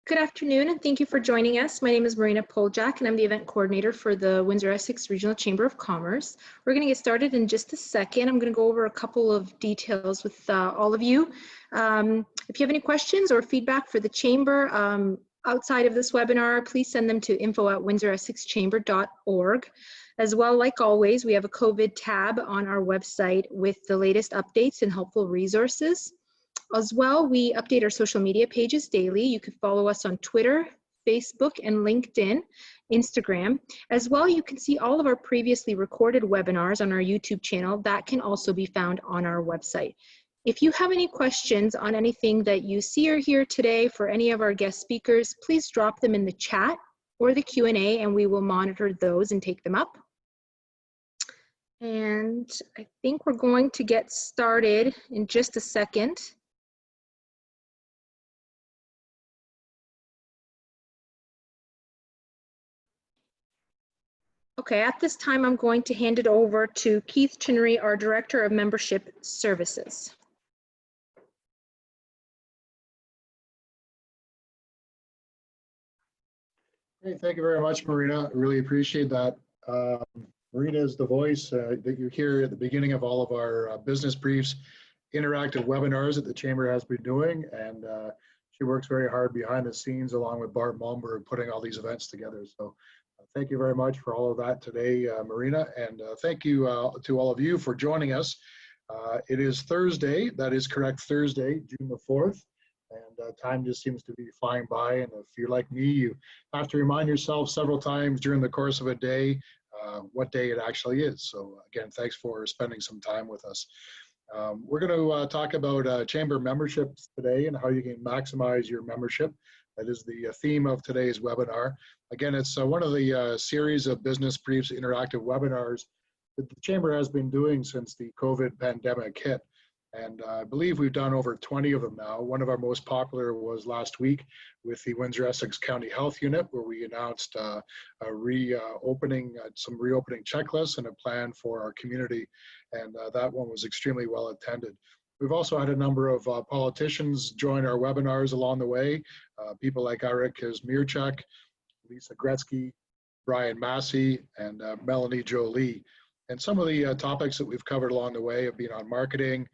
Good afternoon, and thank you for joining us. My name is Marina Poljak, and I'm the event coordinator for the Windsor-Essex Regional Chamber of Commerce. We're going to get started in just a second. I'm going to go over a couple of details with all of you. If you have any questions or feedback for the Chamber outside of this webinar, please send them to info@windsoresexchamber.org. As well, like always, we have a COVID tab on our website with the latest updates and helpful resources. As well, we update our social media pages daily. You can follow us on Twitter, Facebook, and LinkedIn, Instagram. As well, you can see all of our previously recorded webinars on our YouTube channel. That can also be found on our website. If you have any questions on anything that you see or hear today for any of our guest speakers, please drop them in the chat or the Q&A, and we will monitor those and take them up. And I think we're going to get started in just a second. Okay, at this time, I'm going to hand it over to Keith Chinnery, our Director of Membership Services. Great, thank you very much, Marina. I really appreciate that. Marina is the voice that you hear at the beginning of all of our business briefs, interactive webinars that the Chamber has been doing, and she works very hard behind the scenes along with Bart Malmberg putting all these events together. So thank you very much for all of that today, Marina, and thank you to all of you for joining us. It is Thursday, that is correct, Thursday, June the 4th, and time just seems to be flying by, and if you're like me, you have to remind yourself several times during the course of a day what day it actually is. So again, thanks for spending some time with us. We're going to talk about Chamber memberships today and how you can maximize your membership. That is the theme of today's webinar. Again, it's one of the series of business briefs, interactive webinars that the Chamber has been doing since the COVID pandemic hit. And I believe we've done over 20 of them now. One of our most popular was last week with the Windsor-Essex County Health Unit, where we announced some reopening checklists and a plan for our community. And that one was extremely well attended. We've also had a number of politicians join our webinars along the way. People like Eric Kazmierczak, Lisa Gretzky, Brian Massey, and Melanie Jolie. And some of the topics that we've covered along the way have been on marketing,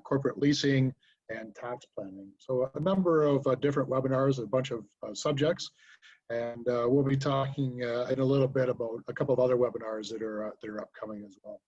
corporate leasing, and tax planning. So a number of different webinars, a bunch of subjects. And we'll be talking in a little bit about a couple of other webinars that are upcoming as well.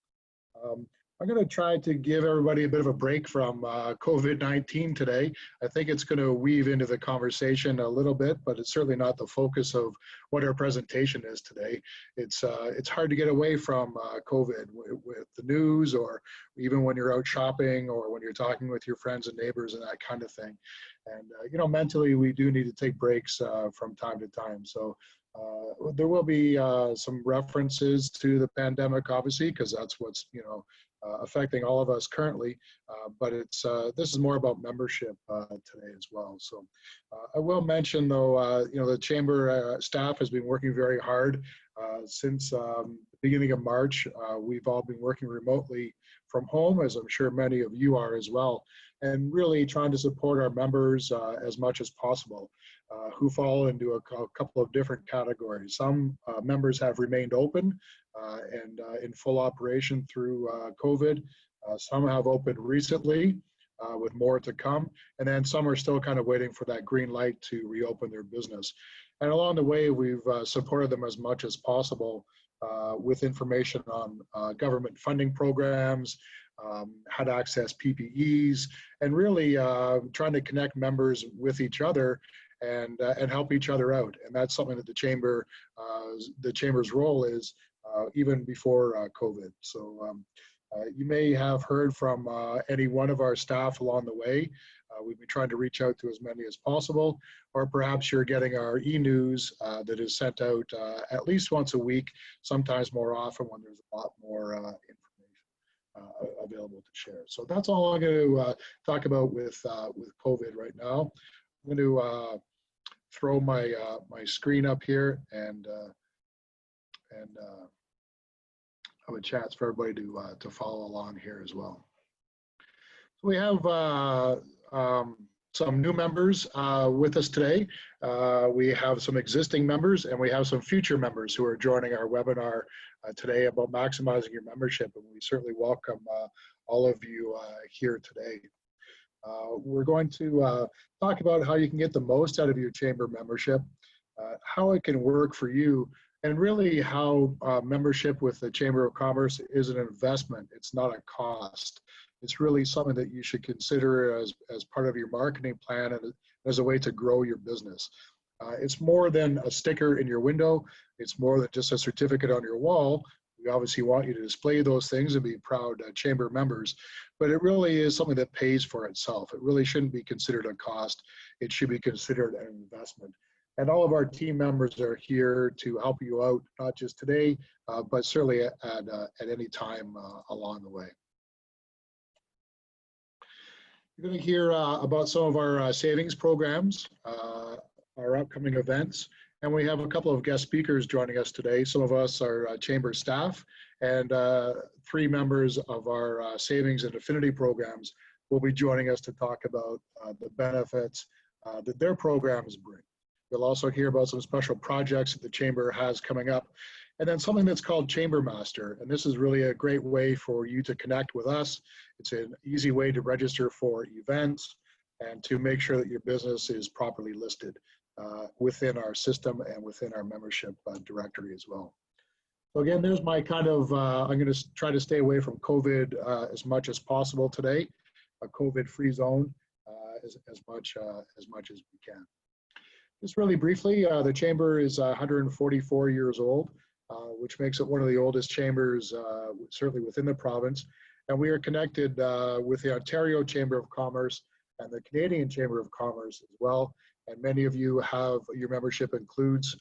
I'm going to try to give everybody a bit of a break from COVID-19 today. I think it's going to weave into the conversation a little bit, but it's certainly not the focus of what our presentation is today. It's hard to get away from COVID with the news, or even when you're out shopping, or when you're talking with your friends and neighbors and that kind of thing. And you know, mentally, we do need to take breaks from time to time. So there will be some references to the pandemic, obviously, because that's what's, you know, affecting all of us currently, but this is more about membership today as well. So I will mention, though, you know, the Chamber staff has been working very hard since the beginning of March. We've all been working remotely from home, as I'm sure many of you are as well, and really trying to support our members as much as possible, who fall into a couple of different categories. Some members have remained open and in full operation through COVID. Some have opened recently with more to come, and then some are still kind of waiting for that green light to reopen their business. And along the way, we've supported them as much as possible with information on government funding programs, how to access PPEs, and really trying to connect members with each other and help each other out. And that's something that the Chamber's role is even before COVID. So you may have heard from any one of our staff along the way. We've been trying to reach out to as many as possible, or perhaps you're getting our e-news that is sent out at least once a week, sometimes more often when there's a lot more information available to share. So that's all I'm going to talk about with COVID right now. I'm going to throw my my screen up here and have a chance for everybody to follow along here as well. So we have some new members with us today. We have some existing members and we have some future members who are joining our webinar today about maximizing your membership, and we certainly welcome all of you here today. We're going to talk about how you can get the most out of your chamber membership, how it can work for you, and really how membership with the Chamber of Commerce is an investment. It's not a cost. It's really something that you should consider as part of your marketing plan and as a way to grow your business. It's more than a sticker in your window. It's more than just a certificate on your wall. We obviously want you to display those things and be proud chamber members, but it really is something that pays for itself. It really shouldn't be considered a cost. It should be considered an investment. And all of our team members are here to help you out, not just today, but certainly at any time along the way. You're going to hear about some of our savings programs, our upcoming events, and we have a couple of guest speakers joining us today. Some of us are chamber staff, and 3 members of our savings and affinity programs will be joining us to talk about the benefits that their programs bring. You'll also hear about some special projects that the Chamber has coming up, and then something that's called Chamber Master. And this is really a great way for you to connect with us. It's an easy way to register for events and to make sure that your business is properly listed within our system and within our membership directory as well. So again, there's my kind of, I'm going to try to stay away from COVID as much as possible today, a COVID-free zone as much as we can. Just really briefly, the Chamber is 144 years old, which makes it one of the oldest chambers, certainly within the province. And we are connected with the Ontario Chamber of Commerce and the Canadian Chamber of Commerce as well. And many of you have, your membership includes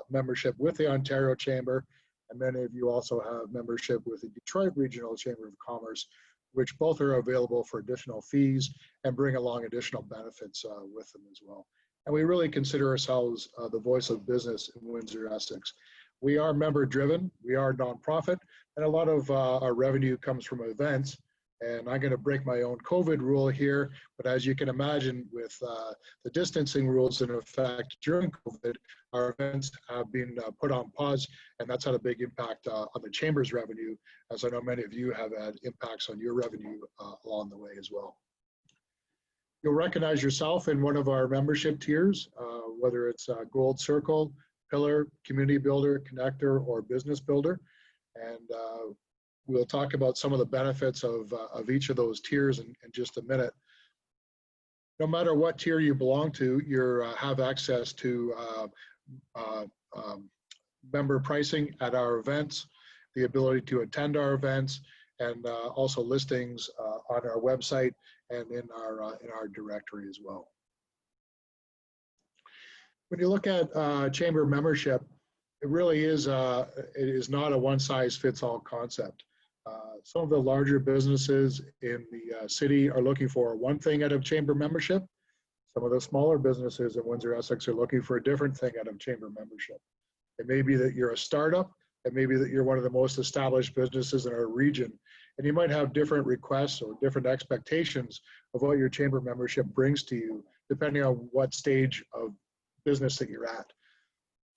membership with the Ontario Chamber, and many of you also have membership with the Detroit Regional Chamber of Commerce, which both are available for additional fees and bring along additional benefits with them as well. And we really consider ourselves the voice of business in Windsor-Essex. We are member driven, we are nonprofit, and a lot of our revenue comes from events. And I'm going to break my own COVID rule here, but as you can imagine, with the distancing rules in effect during COVID, our events have been put on pause, and that's had a big impact on the Chamber's revenue, as I know many of you have had impacts on your revenue along the way as well. You'll recognize yourself in one of our membership tiers, whether it's Gold Circle, Pillar, Community Builder, Connector, or Business Builder. And we'll talk about some of the benefits of each of those tiers in just a minute. No matter what tier you belong to, you have access to member pricing at our events, the ability to attend our events, and also listings on our website and in our directory as well. When you look at chamber membership, it really is it is not a one-size-fits-all concept. Some of the larger businesses in the city are looking for one thing out of chamber membership. Some of the smaller businesses in Windsor-Essex are looking for a different thing out of chamber membership. It may be that you're a startup. It may be that you're one of the most established businesses in our region, and you might have different requests or different expectations of what your chamber membership brings to you, depending on what stage of business that you're at.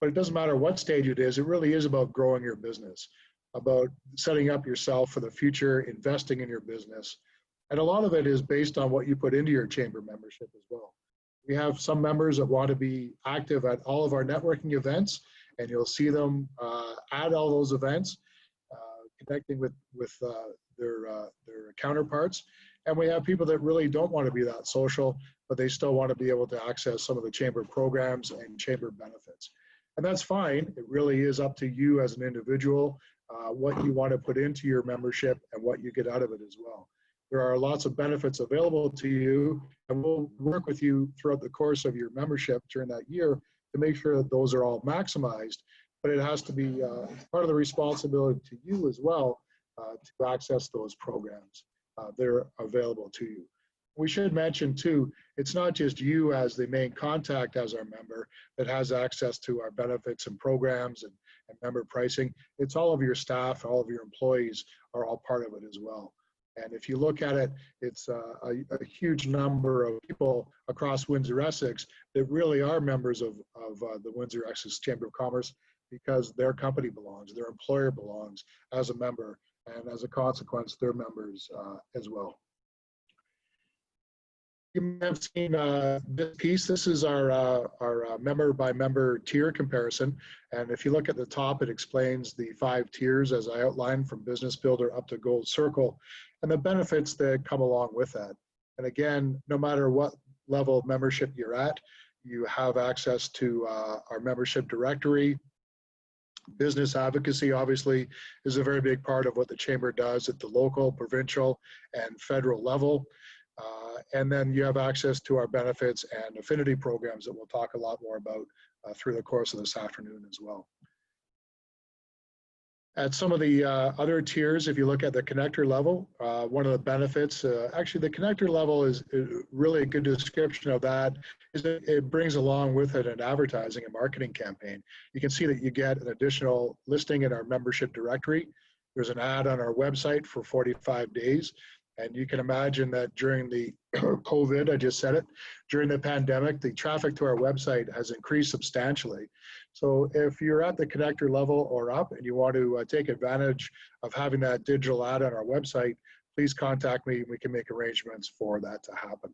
But it doesn't matter what stage it is really is about growing your business, about setting up yourself for the future, investing in your business. And a lot of it is based on what you put into your chamber membership as well. We have some members that want to be active at all of our networking events, and you'll see them at all those events, connecting with their counterparts. And we have people that really don't want to be that social, but they still want to be able to access some of the chamber programs and chamber benefits. And that's fine. It really is up to you as an individual, what you want to put into your membership and what you get out of it as well. There are lots of benefits available to you, and we'll work with you throughout the course of your membership during that year to make sure that those are all maximized. But it has to be part of the responsibility to you as well to access those programs. They're available to you. We should mention too, it's not just you as the main contact as our member that has access to our benefits and programs and member pricing. It's all of your staff, all of your employees are all part of it as well. And if you look at it, it's a huge number of people across Windsor-Essex that really are members of the Windsor-Essex Chamber of Commerce, because their company belongs, their employer belongs as a member, and as a consequence, they're members as well. You may have seen this piece. This is our member by member tier comparison. And if you look at the top, it explains the 5 tiers as I outlined, from Business Builder up to Gold Circle, and the benefits that come along with that. And again, no matter what level of membership you're at, you have access to our membership directory. Business advocacy obviously is a very big part of what the Chamber does at the local, provincial, and federal level. And then you have access to our benefits and affinity programs that we'll talk a lot more about through the course of this afternoon as well. At some of the other tiers, if you look at the connector level, one of the benefits, actually the connector level is really a good description of that, is that it brings along with it an advertising and marketing campaign. You can see that you get an additional listing in our membership directory. There's an ad on our website for 45 days. And you can imagine that during the COVID, I just said it, during the pandemic, the traffic to our website has increased substantially. So if you're at the connector level or up and you want to take advantage of having that digital ad on our website, please contact me. We can make arrangements for that to happen.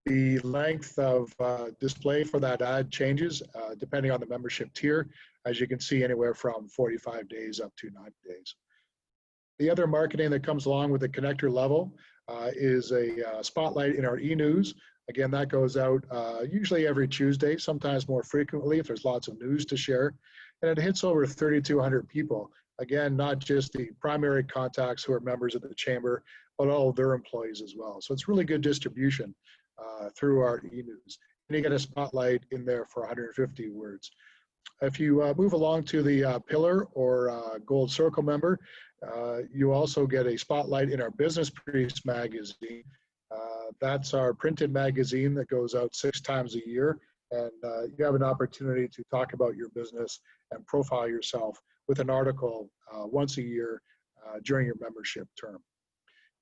The length of display for that ad changes depending on the membership tier, as you can see, anywhere from 45 days up to 90 days. The other marketing that comes along with the connector level is a spotlight in our e-news. Again, that goes out usually every Tuesday, sometimes more frequently if there's lots of news to share. And it hits over 3,200 people. Again, not just the primary contacts who are members of the Chamber, but all of their employees as well. So it's really good distribution through our e-news. And you get a spotlight in there for 150 words. If you move along to the pillar or Gold Circle member, you also get a spotlight in our Business Briefs magazine. That's our printed magazine that goes out 6 times a year. And you have an opportunity to talk about your business and profile yourself with an article once a year during your membership term.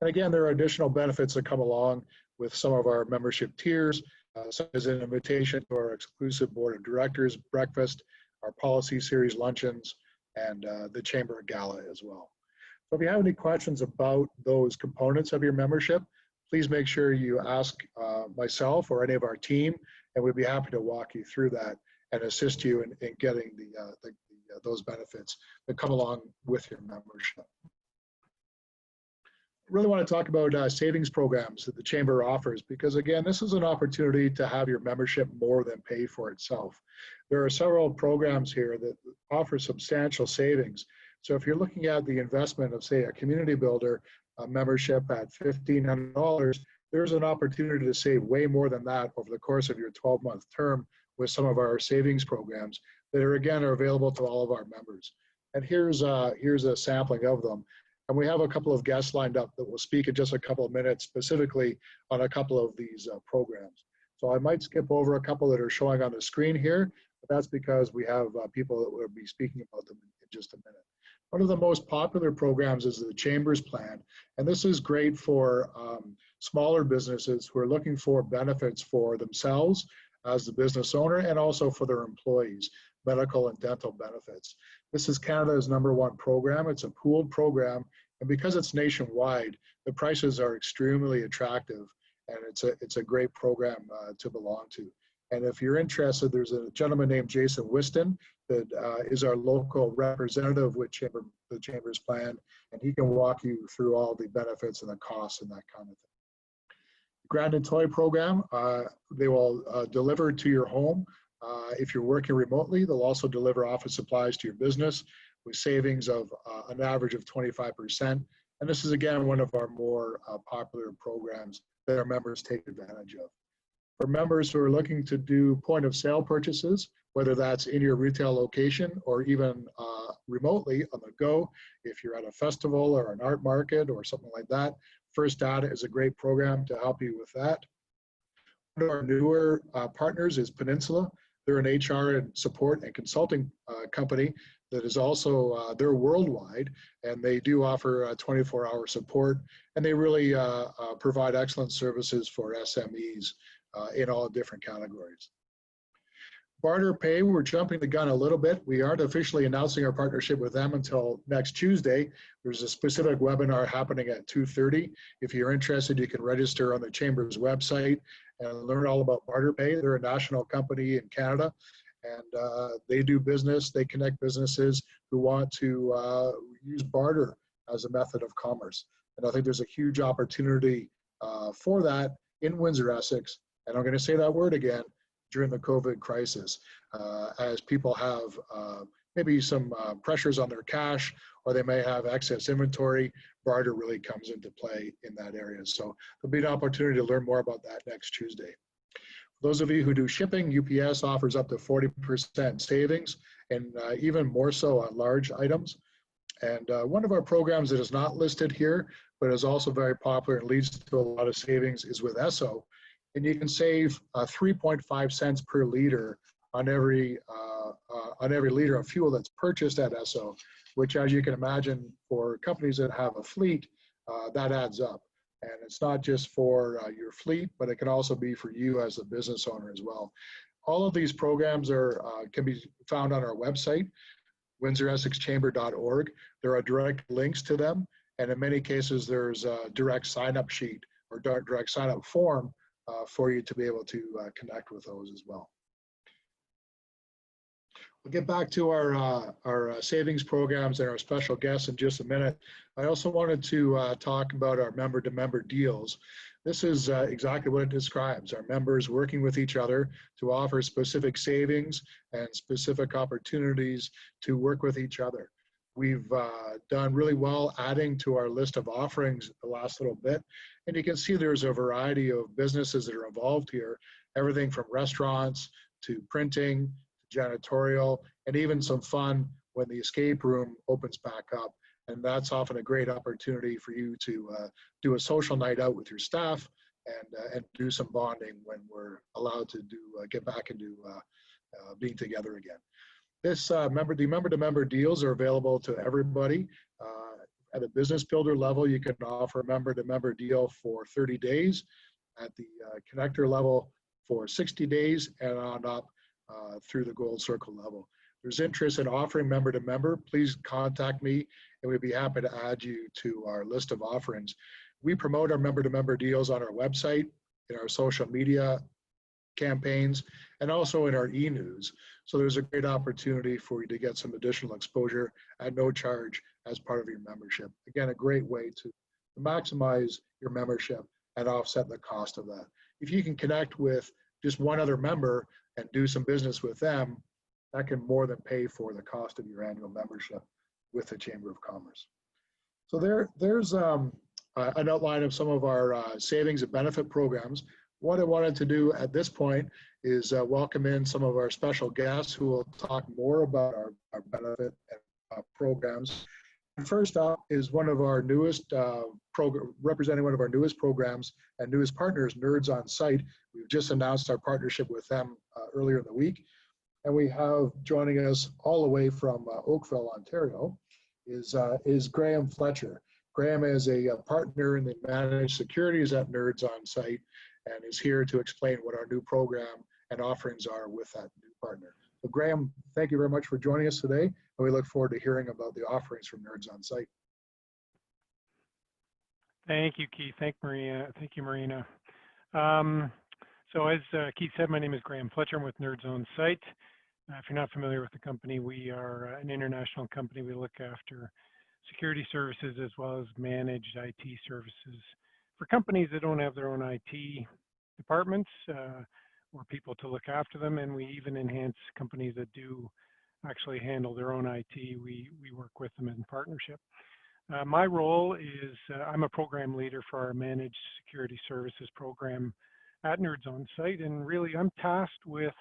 And again, there are additional benefits that come along with some of our membership tiers, such as an invitation to our exclusive board of directors breakfast, our policy series luncheons, and the Chamber Gala as well. So if you have any questions about those components of your membership, please make sure you ask myself or any of our team, and we'd be happy to walk you through that and assist you in getting those benefits that come along with your membership. I really want to talk about savings programs that the Chamber offers, because again, this is an opportunity to have your membership more than pay for itself. There are several programs here that offer substantial savings. So if you're looking at the investment of, say, a community builder membership at $1,500, there's an opportunity to save way more than that over the course of your 12-month term with some of our savings programs that are, again, are available to all of our members. And here's a sampling of them. And we have a couple of guests lined up that will speak in just a couple of minutes specifically on a couple of these programs. So I might skip over a couple that are showing on the screen here, but that's because we have people that will be speaking about them in just a minute. One of the most popular programs is the Chamber's Plan, and this is great for smaller businesses who are looking for benefits for themselves as the business owner and also for their employees, medical and dental benefits. This is Canada's #1 program. It's a pooled program, and because it's nationwide, the prices are extremely attractive, and it's a great program to belong to. And if you're interested, there's a gentleman named Jason Whiston that is our local representative with the Chamber's Plan, and he can walk you through all the benefits and the costs and that kind of thing. Grand and Toy program, they will deliver to your home. If you're working remotely, they'll also deliver office supplies to your business with savings of an average of 25%. And this is, again, one of our more popular programs that our members take advantage of. For members who are looking to do point of sale purchases, whether that's in your retail location or even remotely on the go, if you're at a festival or an art market or something like that, First Data is a great program to help you with that. One of our newer partners is Peninsula. They're an HR and support and consulting company that is also, they're worldwide, and they do offer 24-hour support, and they really provide excellent services for SMEs in all different categories. Barter Pay, we're jumping the gun a little bit. We aren't officially announcing our partnership with them until next Tuesday. There's a specific webinar happening at 2:30. If you're interested, you can register on the Chamber's website and learn all about Barter Pay. They're a national company in Canada, and they do business. They connect businesses who want to use barter as a method of commerce. And I think there's a huge opportunity for that in Windsor-Essex. And I'm going to say that word again, during the COVID crisis, as people have maybe some pressures on their cash, or they may have excess inventory. Barter really comes into play in that area. So there'll be an opportunity to learn more about that next Tuesday. For those of you who do shipping, UPS offers up to 40% savings, and even more so on large items. And one of our programs that is not listed here, but is also very popular and leads to a lot of savings, is with Esso. And you can save 3.5 cents per liter on every liter of fuel that's purchased at Esso, which, as you can imagine, for companies that have a fleet, that adds up. And it's not just for your fleet, but it can also be for you as a business owner as well. All of these programs can be found on our website, WindsorEssexChamber.org. There are direct links to them, and in many cases, there's a direct sign-up sheet or direct sign-up form for you to be able to connect with those as well. We'll get back to our savings programs and our special guests in just a minute. I also wanted to talk about our member-to-member deals. This is exactly what it describes, our members working with each other to offer specific savings and specific opportunities to work with each other. We've done really well adding to our list of offerings the last little bit. And you can see there's a variety of businesses that are involved here, everything from restaurants to printing, to janitorial, and even some fun when the escape room opens back up. And that's often a great opportunity for you to do a social night out with your staff and do some bonding when we're allowed to get back into being together again. The member-to-member deals are available to everybody. At a business builder level, you can offer a member-to-member deal for 30 days. At the connector level for 60 days, and on up through the gold circle level. If there's interest in offering member-to-member, please contact me, and we'd be happy to add you to our list of offerings. We promote our member-to-member deals on our website, in our social media campaigns, and also in our e-news. So there's a great opportunity for you to get some additional exposure at no charge as part of your membership. Again, a great way to maximize your membership and offset the cost of that. If you can connect with just one other member and do some business with them, that can more than pay for the cost of your annual membership with the Chamber of Commerce. So there's an outline of some of our savings and benefit programs. What I wanted to do at this point is welcome in some of our special guests who will talk more about our benefit and programs. And first up is one of our newest representing one of our newest programs and newest partners, Nerds on Site. We've just announced our partnership with them earlier in the week. And we have joining us all the way from Oakville, Ontario, is Graham Fletcher. Graham is a partner in the managed securities at Nerds on Site, and is here to explain what our new program and offerings are with that new partner. So Graham, thank you very much for joining us today, and we look forward to hearing about the offerings from Nerds on Site. Thank you, Keith. Thank you, Marina. So as Keith said, my name is Graham Fletcher. I'm with Nerds on Site. If you're not familiar with the company, we are an international company. We look after security services as well as managed IT services for companies that don't have their own IT departments or people to look after them. And we even enhance companies that do actually handle their own IT. We work with them in partnership. My role is I'm a program leader for our managed security services program at Nerds on Site. And really, I'm tasked with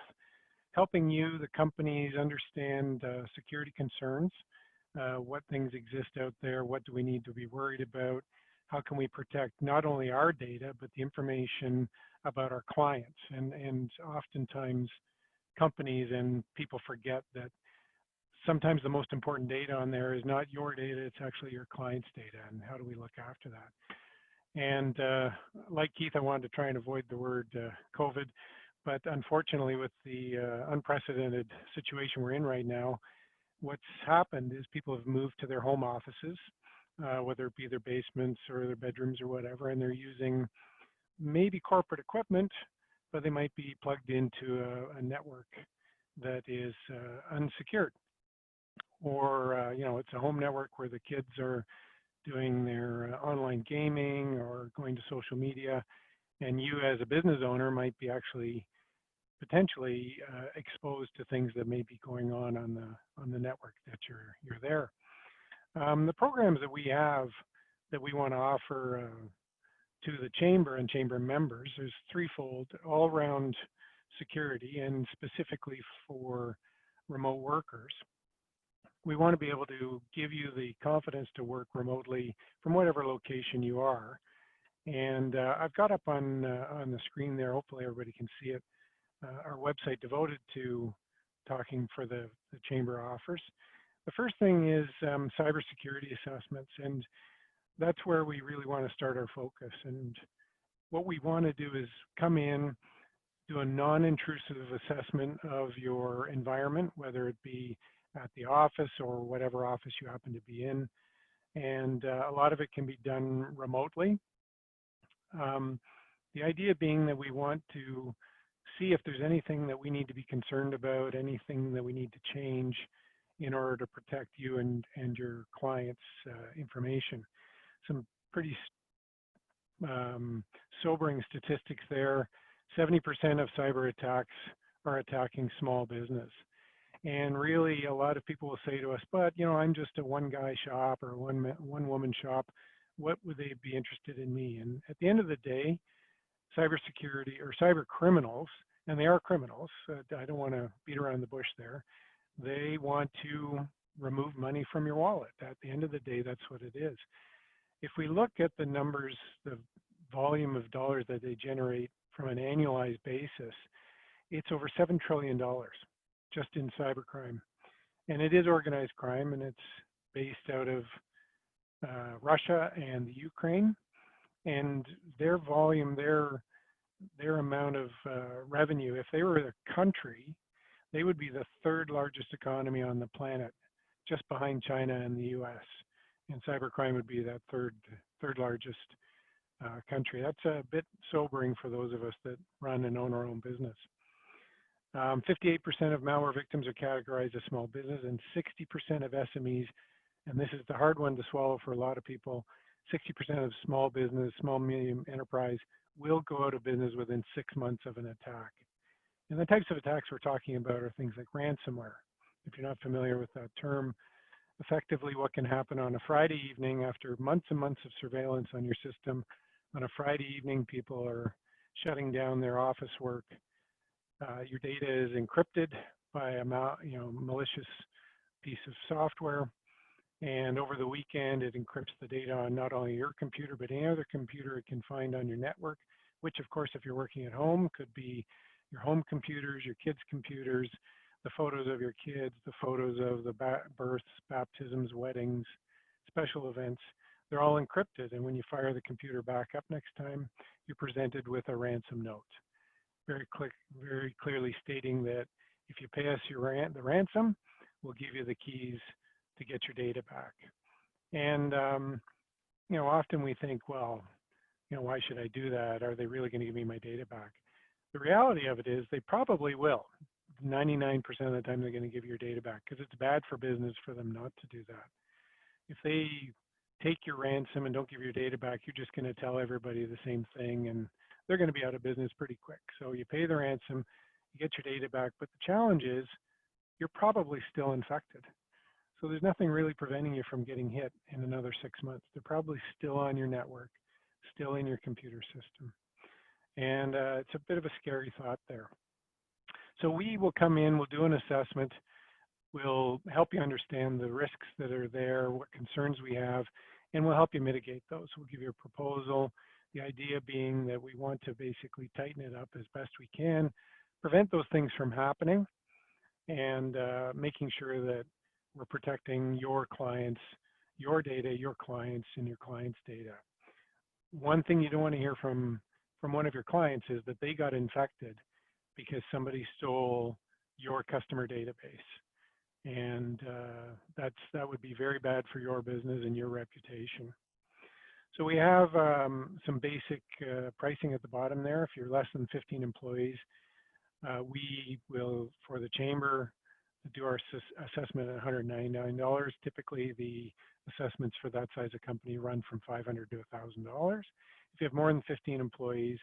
helping you, the companies, understand security concerns, what things exist out there, what do we need to be worried about, how can we protect not only our data, but the information about our clients. And oftentimes companies and people forget that sometimes the most important data on there is not your data, it's actually your client's data, and how do we look after that? And like Keith, I wanted to try and avoid the word COVID, but unfortunately with the unprecedented situation we're in right now, what's happened is people have moved to their home offices, whether it be their basements or their bedrooms or whatever, and they're using maybe corporate equipment, but they might be plugged into a network that is unsecured, or you know, it's a home network where the kids are doing their online gaming or going to social media, and you as a business owner might be actually potentially exposed to things that may be going on the network that you're there. The programs that we have that we want to offer to the chamber and chamber members is threefold: all around security and specifically for remote workers. We want to be able to give you the confidence to work remotely from whatever location you are. And I've got up on the screen there, hopefully everybody can see it, our website devoted to talking for the chamber offers. The first thing is cybersecurity assessments, and that's where we really want to start our focus. And what we want to do is come in, do a non-intrusive assessment of your environment, whether it be at the office or whatever office you happen to be in. And a lot of it can be done remotely. The idea being that we want to see if there's anything that we need to be concerned about, anything that we need to change in order to protect you and your clients' information. Some pretty sobering statistics there. 70% of cyber attacks are attacking small business. And really, a lot of people will say to us, but you know, I'm just a one-guy shop or one-woman shop. What would they be interested in me? And at the end of the day, cybersecurity or cyber criminals, and they are criminals, I don't want to beat around the bush there, they want to remove money from your wallet. At the end of the day, that's what it is. If we look at the numbers, the volume of dollars that they generate from an annualized basis, it's over $7 trillion just in cybercrime. And it is organized crime, and it's based out of Russia and the Ukraine. And their volume, their amount of revenue, if they were a country, they would be the third largest economy on the planet, just behind China and the US. And cybercrime would be that third largest country. That's a bit sobering for those of us that run and own our own business. 58% of malware victims are categorized as small business, and 60% of SMEs, and this is the hard one to swallow for a lot of people, 60% of small business, small medium enterprise will go out of business within 6 months of an attack. And the types of attacks we're talking about are things like ransomware. If you're not familiar with that term, effectively what can happen on a Friday evening after months and months of surveillance on your system, on a Friday evening, people are shutting down their office work. Your data is encrypted by a malicious piece of software. And over the weekend, it encrypts the data on not only your computer, but any other computer it can find on your network, which of course, if you're working at home, could be your home computers, your kids' computers, the photos of your kids, the photos of the births, baptisms, weddings, special events. They're all encrypted. And when you fire the computer back up next time, you're presented with a ransom note, very clearly stating that if you pay us the ransom, we'll give you the keys to get your data back. And you know, often we think, well, you know, why should I do that? Are they really going to give me my data back? The reality of it is they probably will. 99% of the time they're going to give your data back, because it's bad for business for them not to do that. If they take your ransom and don't give your data back, you're just going to tell everybody the same thing, and they're going to be out of business pretty quick. So you pay the ransom, you get your data back, but the challenge is you're probably still infected. So there's nothing really preventing you from getting hit in another 6 months. They're probably still on your network, still in your computer system. And it's a bit of a scary thought there. So we will come in, we'll do an assessment, we'll help you understand the risks that are there, what concerns we have, and we'll help you mitigate those. We'll give you a proposal, the idea being that we want to basically tighten it up as best we can, prevent those things from happening, and making sure that we're protecting your clients, your data, your clients, and your clients' data. One thing you don't want to hear from one of your clients is that they got infected because somebody stole your customer database. And that would be very bad for your business and your reputation. So we have some basic pricing at the bottom there. If you're less than 15 employees, we will, for the chamber, do our assessment at $199. Typically, the assessments for that size of company run from $500 to $1,000. If you have more than 15 employees,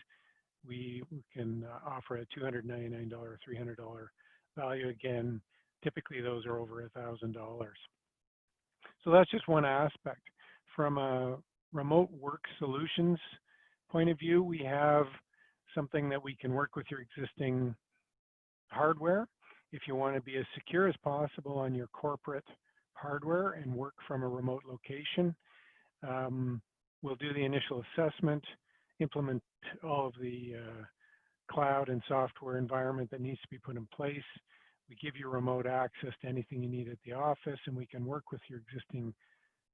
we can offer a $299, $300 value. Again, typically those are over $1,000. So that's just one aspect. From a remote work solutions point of view, we have something that we can work with your existing hardware. If you want to be as secure as possible on your corporate hardware and work from a remote location, we'll do the initial assessment, implement all of the cloud and software environment that needs to be put in place. We give you remote access to anything you need at the office, and we can work with your existing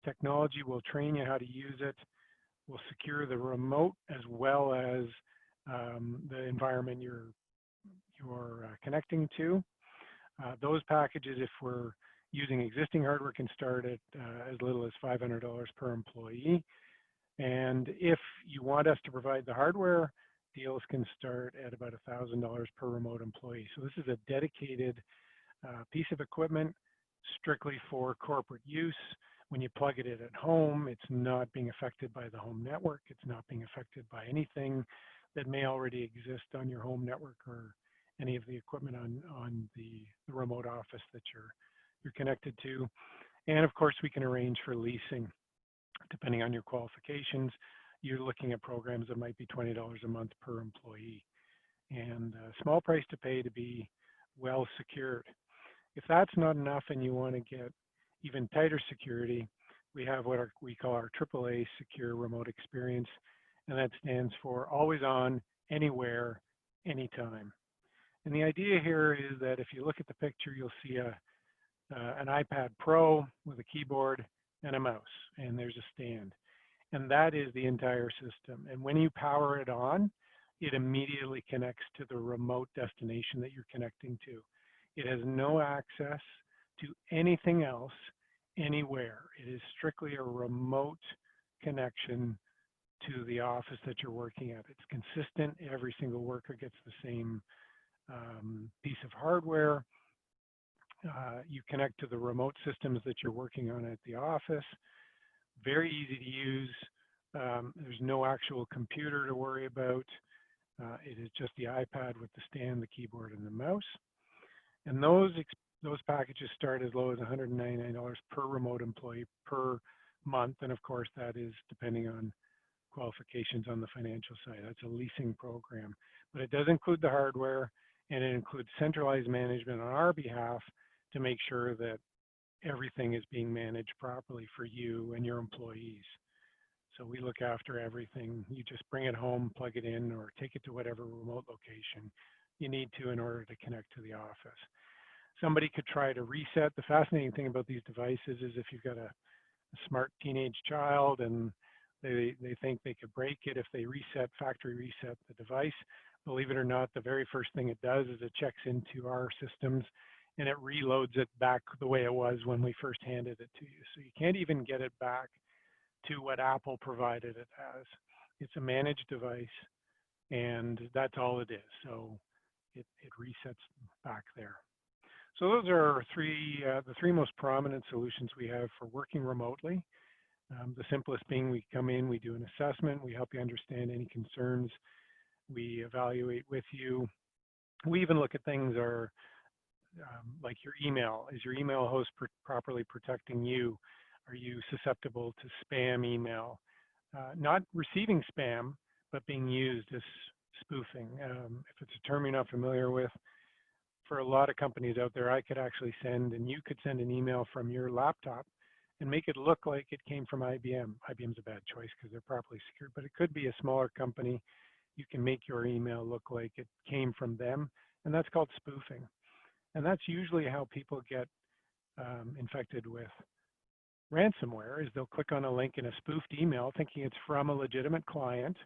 technology. We'll train you how to use it. We'll secure the remote as well as the environment you're connecting to. Those packages, if we're using existing hardware, can start at as little as $500 per employee. And if you want us to provide the hardware, deals can start at about $1,000 per remote employee. So this is a dedicated piece of equipment strictly for corporate use. When you plug it in at home, it's not being affected by the home network. It's not being affected by anything that may already exist on your home network or any of the equipment on the remote office that you're connected to. And of course, we can arrange for leasing. Depending on your qualifications, you're looking at programs that might be $20 a month per employee, and a small price to pay to be well secured. If that's not enough and you want to get even tighter security, we have what we call our AAA Secure Remote Experience, and that stands for always on, anywhere, anytime. And the idea here is that if you look at the picture, you'll see an iPad Pro with a keyboard and a mouse, and there's a stand. And that is the entire system. And when you power it on, it immediately connects to the remote destination that you're connecting to. It has no access to anything else anywhere. It is strictly a remote connection to the office that you're working at. It's consistent. Every single worker gets the same piece of hardware. You connect to the remote systems that you're working on at the office. Very easy to use. There's no actual computer to worry about. It is just the iPad with the stand, the keyboard, and the mouse. And those packages start as low as $199 per remote employee per month. And of course, that is depending on qualifications on the financial side. That's a leasing program. But it does include the hardware, and it includes centralized management on our behalf to make sure that everything is being managed properly for you and your employees. So we look after everything. You just bring it home, plug it in, or take it to whatever remote location you need to in order to connect to the office. Somebody could try to reset. The fascinating thing about these devices is if you've got a smart teenage child and they think they could break it if they factory reset the device. Believe it or not, the very first thing it does is it checks into our systems and it reloads it back the way it was when we first handed it to you. So you can't even get it back to what Apple provided it as. It's a managed device, and that's all it is. So it resets back there. So those are the three most prominent solutions we have for working remotely. The simplest being we come in, we do an assessment, we help you understand any concerns, we evaluate with you. We even look at things like your email. Is your email host properly protecting you? Are you susceptible to spam email? Not receiving spam, but being used as spoofing. If it's a term you're not familiar with, for a lot of companies out there, I could actually send, and you could send an email from your laptop and make it look like it came from IBM. IBM's a bad choice because they're properly secured, but it could be a smaller company. You can make your email look like it came from them, and that's called spoofing. And that's usually how people get infected with ransomware is they'll click on a link in a spoofed email thinking it's from a legitimate client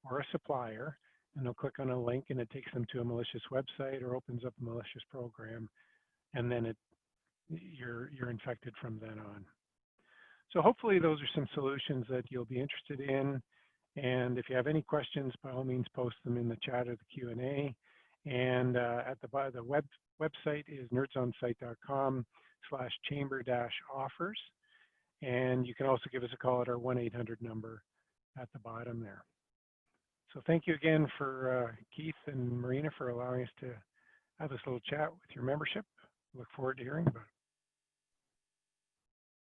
or a supplier, and they'll click on a link and it takes them to a malicious website or opens up a malicious program, and then you're infected from then on. So hopefully those are some solutions that you'll be interested in. And if you have any questions, by all means, post them in the chat or the Q&A. And at the website is nerdsonsite.com/chamber-offers. And you can also give us a call at our 1-800 number at the bottom there. So thank you again for Keith and Marina for allowing us to have this little chat with your membership. Look forward to hearing about it.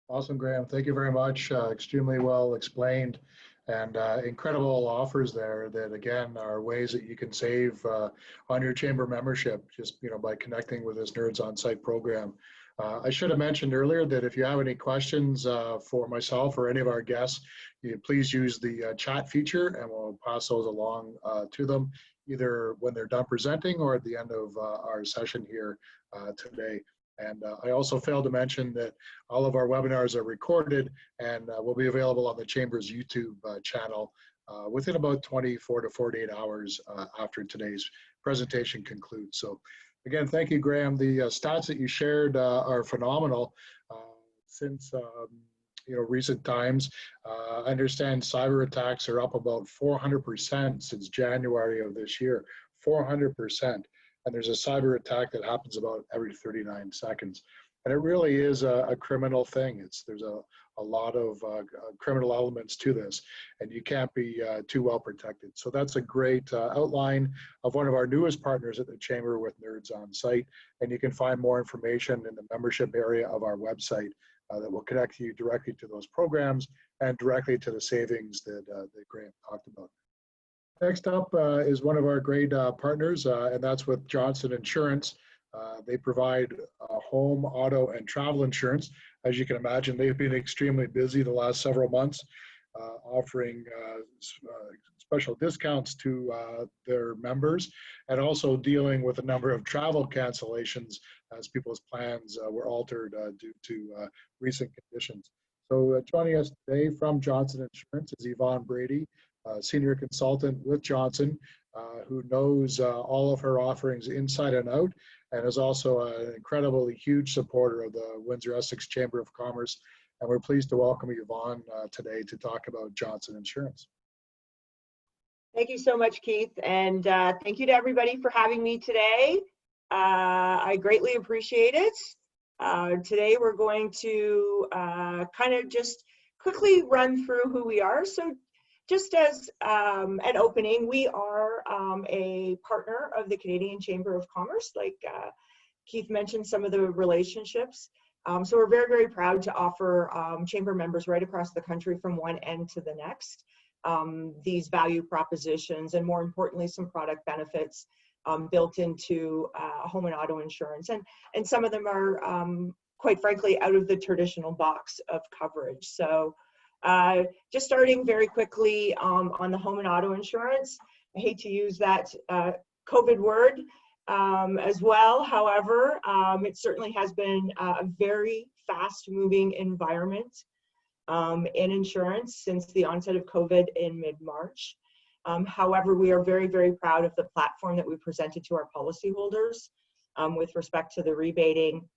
Awesome, Graham. Thank you very much. Extremely well explained, and incredible offers there that, again, are ways that you can save on your chamber membership just by connecting with this Nerds on Site program. I should have mentioned earlier that if you have any questions for myself or any of our guests, please use the chat feature and we'll pass those along to them, either when they're done presenting or at the end of our session here today. And I also failed to mention that all of our webinars are recorded and will be available on the Chamber's YouTube channel within about 24 to 48 hours after today's presentation concludes. So again, thank you, Graham. The stats that you shared are phenomenal. Since recent times, I understand cyber attacks are up about 400% since January of this year, 400%. And there's a cyber attack that happens about every 39 seconds. And it really is a criminal thing. There's a lot of criminal elements to this, and you can't be too well protected. So that's a great outline of one of our newest partners at the Chamber with Nerds on Site. And you can find more information in the membership area of our website that will connect you directly to those programs and directly to the savings that Graham talked about. Next up is one of our great partners, and that's with Johnson Insurance. They provide home, auto, and travel insurance. As you can imagine, they've been extremely busy the last several months, offering special discounts to their members, and also dealing with a number of travel cancellations as people's plans were altered due to recent conditions. So joining us today from Johnson Insurance is Yvonne Brady, senior consultant with Johnson, who knows all of her offerings inside and out, and is also an incredibly huge supporter of the Windsor-Essex Chamber of Commerce. And we're pleased to welcome Yvonne today to talk about Johnson Insurance. Thank you so much, Keith, and thank you to everybody for having me today. I greatly appreciate it. Today we're going to kind of just quickly run through who we are. So just as an opening, we are a partner of the Canadian Chamber of Commerce, like Keith mentioned some of the relationships. So we're very, very proud to offer chamber members right across the country from one end to the next these value propositions, and more importantly, some product benefits built into home and auto insurance. And some of them are, quite frankly, out of the traditional box of coverage. So just starting very quickly on the home and auto insurance. I hate to use that COVID word as well. However, it certainly has been a very fast-moving environment in insurance since the onset of COVID in mid-March. However, we are very, very proud of the platform that we presented to our policyholders with respect to the rebating,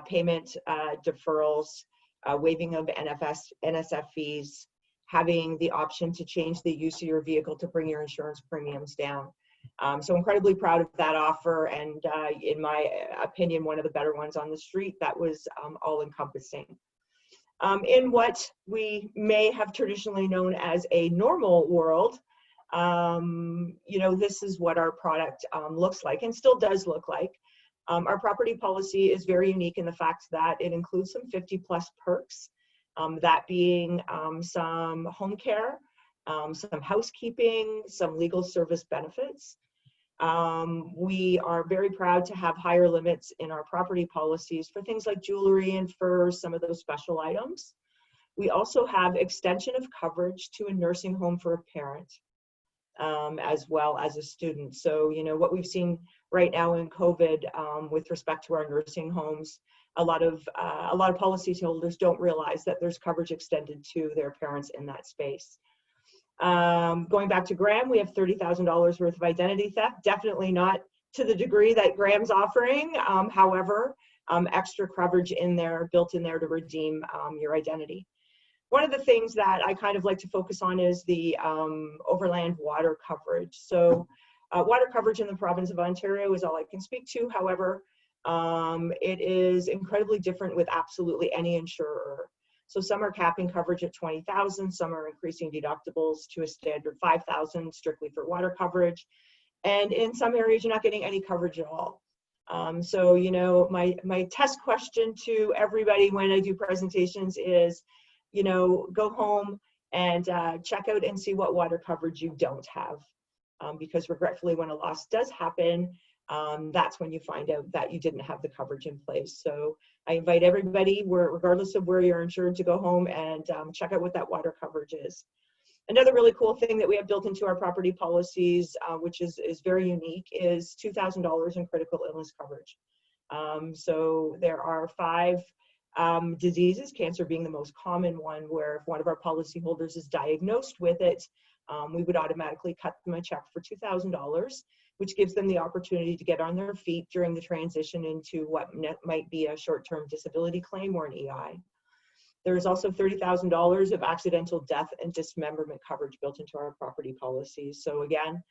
payment deferrals, waiving of NSF fees, having the option to change the use of your vehicle to bring your insurance premiums down. So incredibly proud of that offer, and in my opinion, one of the better ones on the street that was all-encompassing. In what we may have traditionally known as a normal world, this is what our product looks like and still does look like. Our property policy is very unique in the fact that it includes some 50-plus perks, that being some home care, some housekeeping, some legal service benefits. We are very proud to have higher limits in our property policies for things like jewelry and for some of those special items. We also have extension of coverage to a nursing home for a parent, as well as a student. So, what we've seen right now in COVID with respect to our nursing homes, a lot of policyholders don't realize that there's coverage extended to their parents in that space. Going back to Graham, we have $30,000 worth of identity theft. Definitely not to the degree that Graham's offering. However, extra coverage in there, built in there to redeem your identity. One of the things that I kind of like to focus on is the overland water coverage. So water coverage in the province of Ontario is all I can speak to. However, it is incredibly different with absolutely any insurer. So some are capping coverage at $20,000, some are increasing deductibles to a standard $5,000 strictly for water coverage. And in some areas, you're not getting any coverage at all. So, you know, my test question to everybody when I do presentations is, you know, go home and check out and see what water coverage you don't have. Because regretfully, when a loss does happen, that's when you find out that you didn't have the coverage in place. So I invite everybody, regardless of where you're insured, to go home and check out what that water coverage is. Another really cool thing that we have built into our property policies, which is very unique, is $2,000 in critical illness coverage. So there are 5 diseases, cancer being the most common one, where if one of our policyholders is diagnosed with it, we would automatically cut them a check for $2,000, which gives them the opportunity to get on their feet during the transition into what might be a short-term disability claim or an EI. There's also $30,000 of accidental death and dismemberment coverage built into our property policies. So again,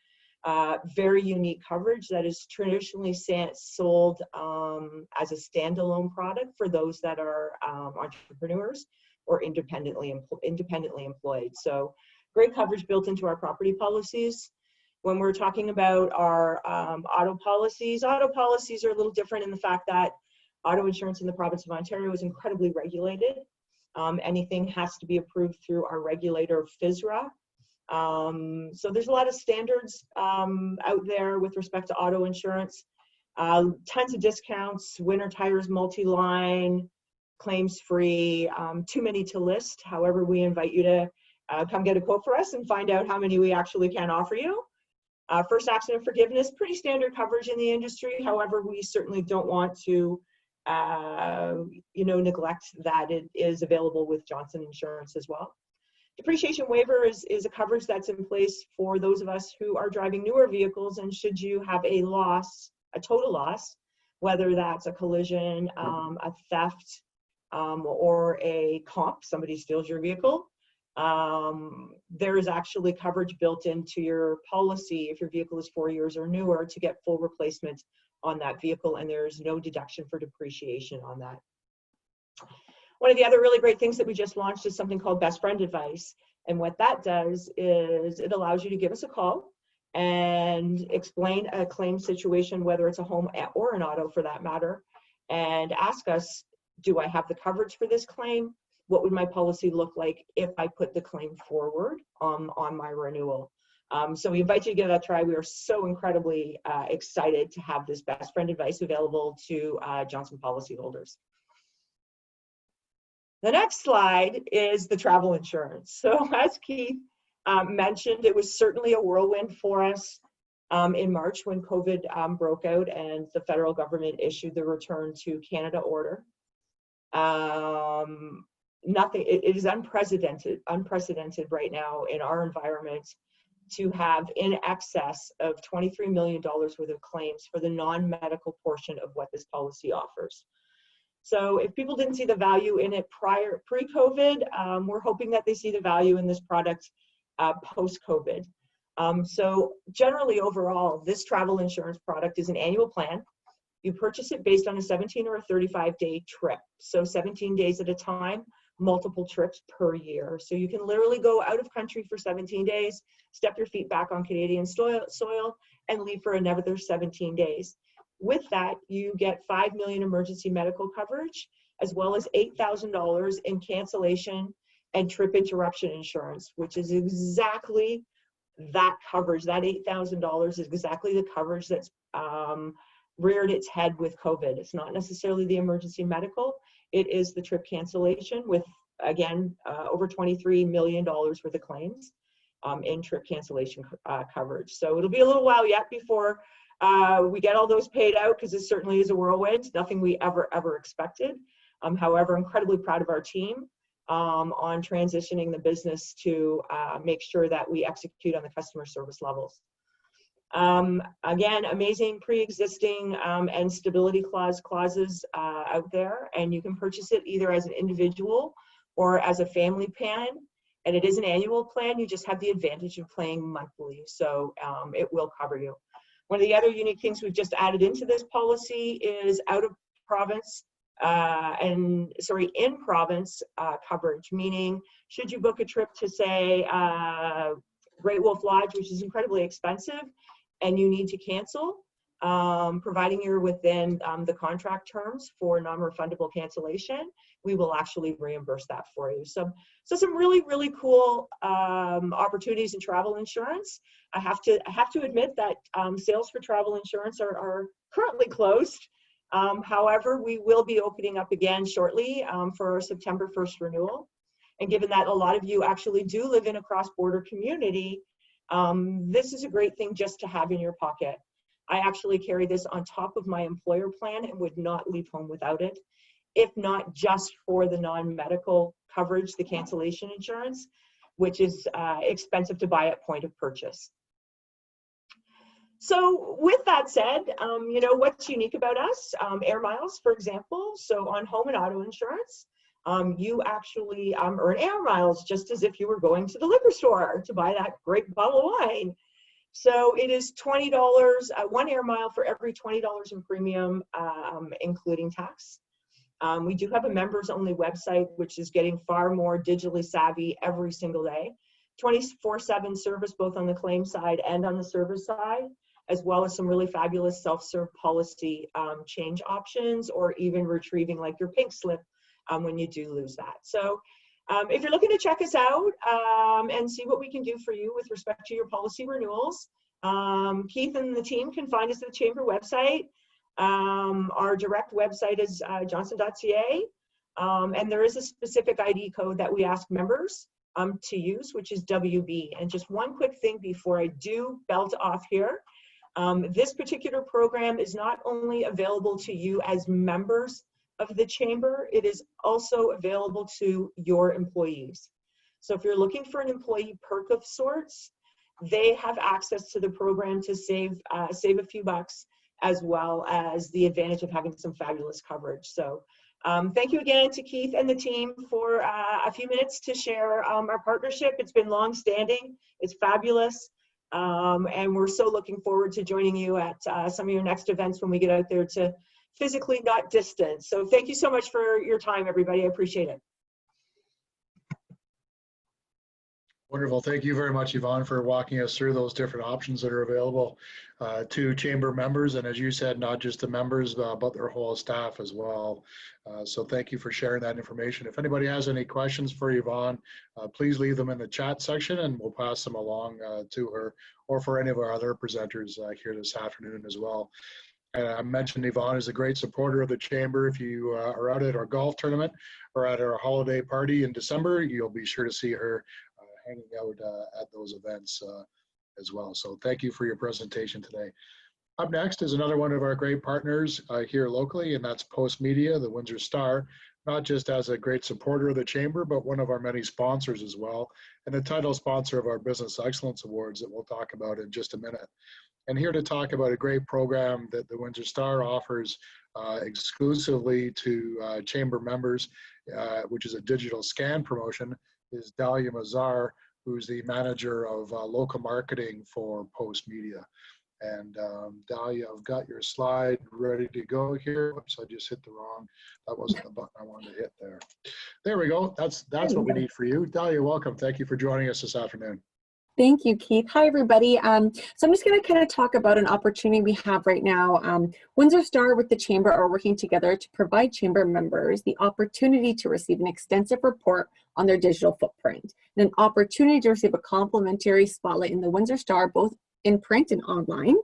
very unique coverage that is traditionally sold as a standalone product for those that are entrepreneurs or independently employed. So great coverage built into our property policies. When we're talking about our auto policies are a little different in the fact that auto insurance in the province of Ontario is incredibly regulated. Anything has to be approved through our regulator, FSRA. So there's a lot of standards out there with respect to auto insurance. Tons of discounts, winter tires, multi-line, claims free, too many to list. However, we invite you to come get a quote for us and find out how many we actually can offer you. First accident forgiveness, pretty standard coverage in the industry. However, we certainly don't want to neglect that it is available with Johnson Insurance as well. Depreciation waiver is a coverage that's in place for those of us who are driving newer vehicles, and should you have a loss, a total loss, whether that's a collision, a theft, or a comp, somebody steals your vehicle, there is actually coverage built into your policy if your vehicle is 4 years or newer to get full replacement on that vehicle, and there's no deduction for depreciation on that. One of the other really great things that we just launched is something called Best Friend Advice. And what that does is it allows you to give us a call and explain a claim situation, whether it's a home or an auto for that matter, and ask us, do I have the coverage for this claim? What would my policy look like if I put the claim forward on my renewal? So we invite you to give that a try. We are so incredibly excited to have this Best Friend Advice available to Johnson policyholders. The next slide is the travel insurance. So as Keith mentioned, it was certainly a whirlwind for us in March when COVID broke out and the federal government issued the Return to Canada order. It is unprecedented right now in our environment to have in excess of $23 million worth of claims for the non-medical portion of what this policy offers. So if people didn't see the value in it pre-COVID, we're hoping that they see the value in this product post-COVID. So generally overall, this travel insurance product is an annual plan. You purchase it based on a 17 or a 35-day trip. So 17 days at a time, multiple trips per year. So you can literally go out of country for 17 days, step your feet back on Canadian soil, and leave for another 17 days. With that, you get $5 million emergency medical coverage, as well as $8,000 in cancellation and trip interruption insurance, which is exactly that coverage. That $8,000 is exactly the coverage that's reared its head with COVID. It's not necessarily the emergency medical. It is the trip cancellation with, again, over $23 million worth of claims in trip cancellation coverage. So it'll be a little while yet before We get all those paid out because it certainly is a whirlwind, nothing we ever expected. However, incredibly proud of our team on transitioning the business to make sure that we execute on the customer service levels. Again, amazing pre-existing and stability clauses out there, and you can purchase it either as an individual or as a family plan. And it is an annual plan. You just have the advantage of paying monthly, so it will cover you. One of the other unique things we've just added into this policy is out of province in province coverage, meaning should you book a trip to say Great Wolf Lodge, which is incredibly expensive, and you need to cancel, providing you're within the contract terms for non-refundable cancellation, we will actually reimburse that for you. So some really cool opportunities in travel insurance. I have to admit that sales for travel insurance are currently closed. However, we will be opening up again shortly for our September 1st renewal. And given that a lot of you actually do live in a cross-border community, this is a great thing just to have in your pocket. I actually carry this on top of my employer plan and would not leave home without it, if not just for the non-medical coverage, the cancellation insurance, which is expensive to buy at point of purchase. So with that said, you know, what's unique about us? Air miles, for example. So on home and auto insurance, you actually earn air miles just as if you were going to the liquor store to buy that great bottle of wine. So it is $20, 1 air mile for every $20 in premium, including tax. We do have a members only website, which is getting far more digitally savvy every single day. 24/7 service, both on the claim side and on the service side, as well as some really fabulous self-serve policy change options, or even retrieving like your pink slip when you do lose that. So if you're looking to check us out and see what we can do for you with respect to your policy renewals, Keith and the team can find us at the Chamber website. Our direct website is johnson.ca, and there is a specific ID code that we ask members to use, which is WB. And just one quick thing before I do belt off here. This particular program is not only available to you as members of the Chamber, it is also available to your employees. So if you're looking for an employee perk of sorts, they have access to the program to save a few bucks, as well as the advantage of having some fabulous coverage. So thank you again to Keith and the team for a few minutes to share our partnership. It's been long-standing, it's fabulous, and we're so looking forward to joining you at some of your next events when we get out there to physically not distance. So thank you so much for your time, everybody. I appreciate it. Wonderful. Thank you very much, Yvonne, for walking us through those different options that are available to Chamber members. And as you said, not just the members, but their whole staff as well. So thank you for sharing that information. If anybody has any questions for Yvonne, please leave them in the chat section and we'll pass them along to her, or for any of our other presenters here this afternoon as well. I mentioned Yvonne is a great supporter of the Chamber. If you are out at our golf tournament or at our holiday party in December, you'll be sure to see her hanging out at those events as well. So thank you for your presentation today. Up next is another one of our great partners here locally, and that's PostMedia, the Windsor Star, not just as a great supporter of the Chamber, but one of our many sponsors as well, and the title sponsor of our Business Excellence Awards that we'll talk about in just a minute. And here to talk about a great program that the Windsor Star offers exclusively to Chamber members, which is a digital scan promotion, is Dalia Mazhar, who's the manager of local marketing for PostMedia. And Dalia, I've got your slide ready to go here. Oops, I just hit the wrong, that wasn't the button I wanted to hit there. There we go, that's what we need for you. Dalia, welcome, thank you for joining us this afternoon. Thank you, Keith. Hi, everybody. So I'm just going to kind of talk about an opportunity we have right now. Windsor Star with the Chamber are working together to provide Chamber members the opportunity to receive an extensive report on their digital footprint, and an opportunity to receive a complimentary spotlight in the Windsor Star, both in print and online.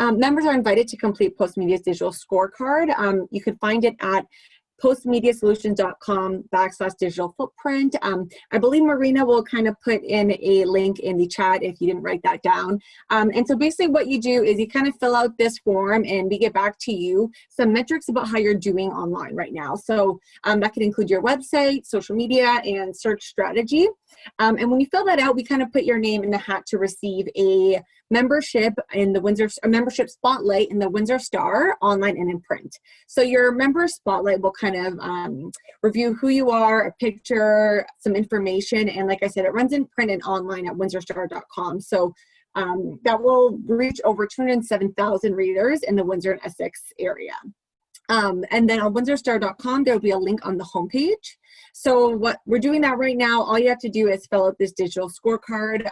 Members are invited to complete PostMedia's digital scorecard. You can find it at postmediasolutions.com/digital footprint. I believe Marina will kind of put in a link in the chat if you didn't write that down. And so basically what you do is you kind of fill out this form and we get back to you some metrics about how you're doing online right now. So that could include your website, social media, and search strategy. And when you fill that out, we kind of put your name in the hat to receive a membership in the a membership spotlight in the Windsor Star, online and in print. So your member spotlight will kind of review who you are, a picture, some information, and like I said, it runs in print and online at windsorstar.com. So that will reach over 207,000 readers in the Windsor and Essex area. And then on windsorstar.com, there'll be a link on the homepage. So what we're doing that right now, all you have to do is fill out this digital scorecard.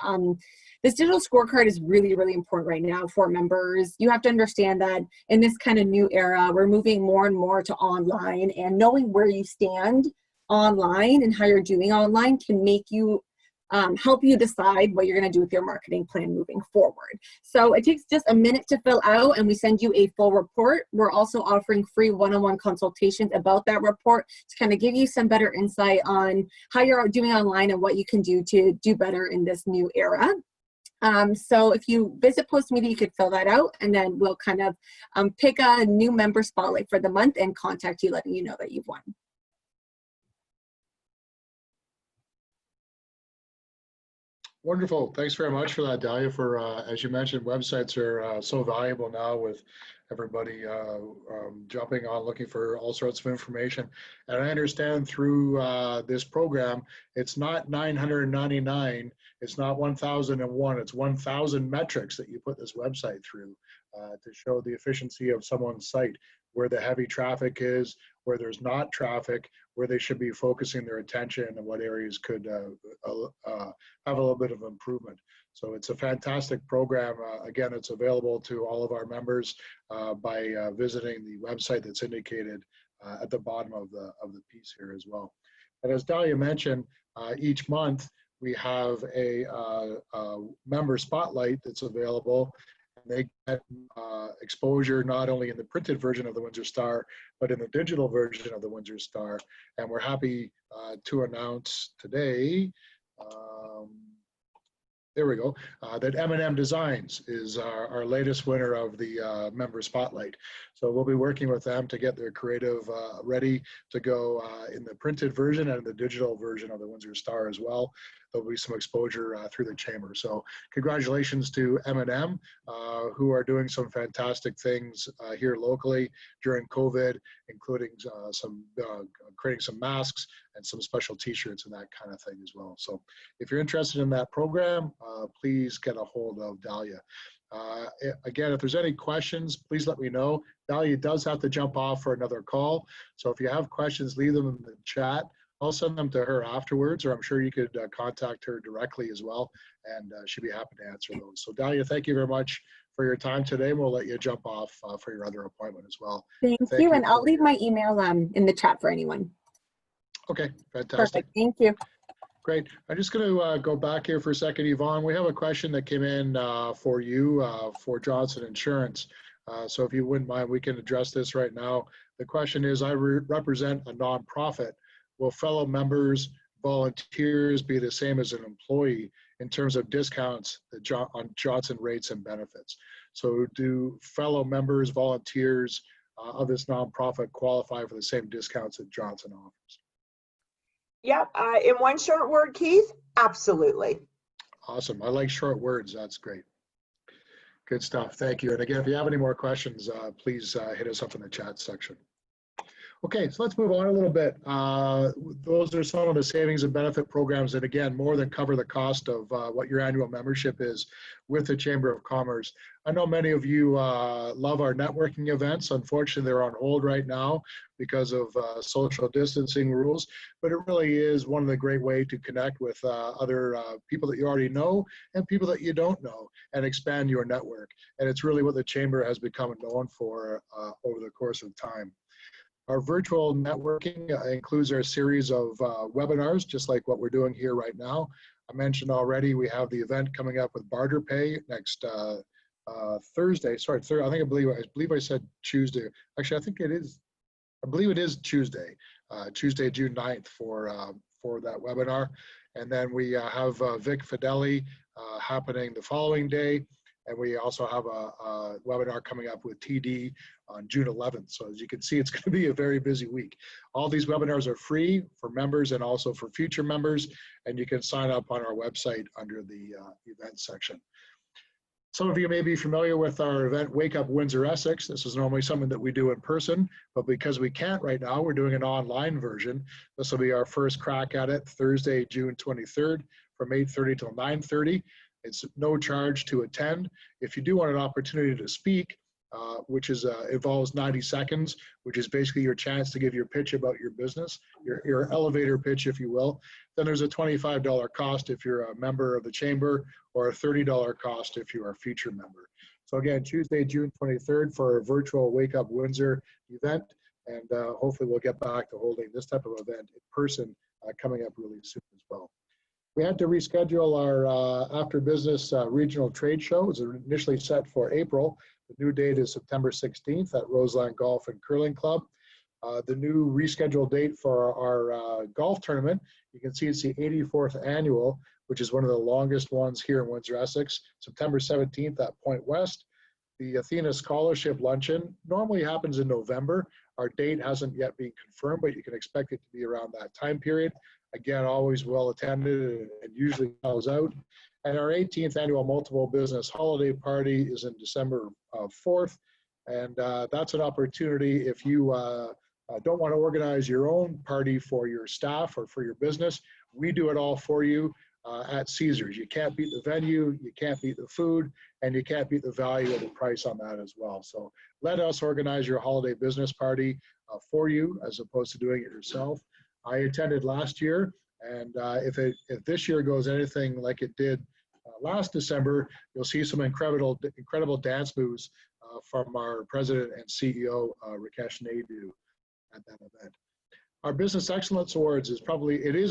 This digital scorecard is really, really important right now for members. You have to understand that in this kind of new era, we're moving more and more to online, and knowing where you stand online and how you're doing online can make you help you decide what you're going to do with your marketing plan moving forward. So it takes just a minute to fill out and we send you a full report. We're also offering free one-on-one consultations about that report to kind of give you some better insight on how you're doing online and what you can do to do better in this new era. So if you visit PostMedia, you could fill that out, and then we'll kind of pick a new member spotlight for the month and contact you, letting you know that you've won. Wonderful. Thanks very much for that, Dalia. For as you mentioned, websites are so valuable now with everybody jumping on looking for all sorts of information. And I understand through this program, it's not 999, it's not 1001, it's 1,000 metrics that you put this website through to show the efficiency of someone's site, where the heavy traffic is, where there's not traffic, where they should be focusing their attention, and what areas could have a little bit of improvement. So it's a fantastic program. Again, it's available to all of our members by visiting the website that's indicated at the bottom of the piece here as well. And as Dalia mentioned, each month we have a member spotlight that's available. They get exposure not only in the printed version of the Windsor Star, but in the digital version of the Windsor Star. And we're happy to announce today, there we go, that M&M Designs is our latest winner of the member spotlight. So we'll be working with them to get their creative ready to go in the printed version and the digital version of the Windsor Star as well. There'll be some exposure through the chamber. So congratulations to M&M, who are doing some fantastic things here locally during COVID, including creating some masks and some special t-shirts and that kind of thing as well. So if you're interested in that program, please get a hold of Dalia. Again, if there's any questions, please let me know. Dalia does have to jump off for another call. So if you have questions, leave them in the chat. I'll send them to her afterwards, or I'm sure you could contact her directly as well, and she'd be happy to answer those. So Dalia, thank you very much for your time today. We'll let you jump off for your other appointment as well. Thank you, and I'll leave my email in the chat for anyone. Okay, fantastic. Perfect, thank you. Great. I'm just going to go back here for a second, Yvonne. We have a question that came in for you for Johnson Insurance. So if you wouldn't mind, we can address this right now. The question is, I represent a nonprofit. Will fellow members, volunteers be the same as an employee in terms of discounts on Johnson rates and benefits? So do fellow members, volunteers of this nonprofit qualify for the same discounts that Johnson offers? Yeah, in one short word, Keith, absolutely. Awesome. I like short words. That's great. Good stuff. Thank you. And again, if you have any more questions, please hit us up in the chat section. Okay, so let's move on a little bit. Those are some of the savings and benefit programs that, again, more than cover the cost of what your annual membership is with the Chamber of Commerce. I know many of you love our networking events. Unfortunately, they're on hold right now because of social distancing rules, but it really is one of the great ways to connect with other people that you already know and people that you don't know and expand your network. And it's really what the Chamber has become known for over the course of time. Our virtual networking includes our series of webinars, just like what we're doing here right now. I mentioned already we have the event coming up with Barter Pay next Thursday. Sorry, I believe I said Tuesday. Actually, I think it is I believe it is Tuesday, Tuesday, June 9th for that webinar. And then we have Vic Fideli happening the following day. And we also have a webinar coming up with TD on June 11th. So as you can see, it's going to be a very busy week. All these webinars are free for members and also for future members. And you can sign up on our website under the events section. Some of you may be familiar with our event, Wake Up Windsor-Essex. This is normally something that we do in person, but because we can't right now, we're doing an online version. This will be our first crack at it, Thursday, June 23rd from 8:30 till 9:30. It's no charge to attend. If you do want an opportunity to speak, which involves 90 seconds, which is basically your chance to give your pitch about your business, your elevator pitch, if you will, then there's a $25 cost if you're a member of the chamber, or a $30 cost if you're a future member. So again, Tuesday, June 23rd for our virtual Wake Up Windsor event, and hopefully we'll get back to holding this type of event in person coming up really soon as well. We had to reschedule our after business regional trade show. It was initially set for April. The new date is September 16th at Roseland Golf and Curling Club. The new rescheduled date for our golf tournament, you can see it's the 84th annual, which is one of the longest ones here in Windsor-Essex, September 17th at Point West. The Athena Scholarship Luncheon normally happens in November. Our date hasn't yet been confirmed, but you can expect it to be around that time period. Again, always well attended and usually sells out. And our 18th annual multiple business holiday party is in December 4th. And that's an opportunity if you don't want to organize your own party for your staff or for your business. We do it all for you at Caesars. You can't beat the venue, you can't beat the food, and you can't beat the value of the price on that as well. So let us organize your holiday business party for you as opposed to doing it yourself. I attended last year, and if this year goes anything like it did last December, you'll see some incredible dance moves from our president and CEO, Rakesh Naidu, at that event. Our Business Excellence Awards is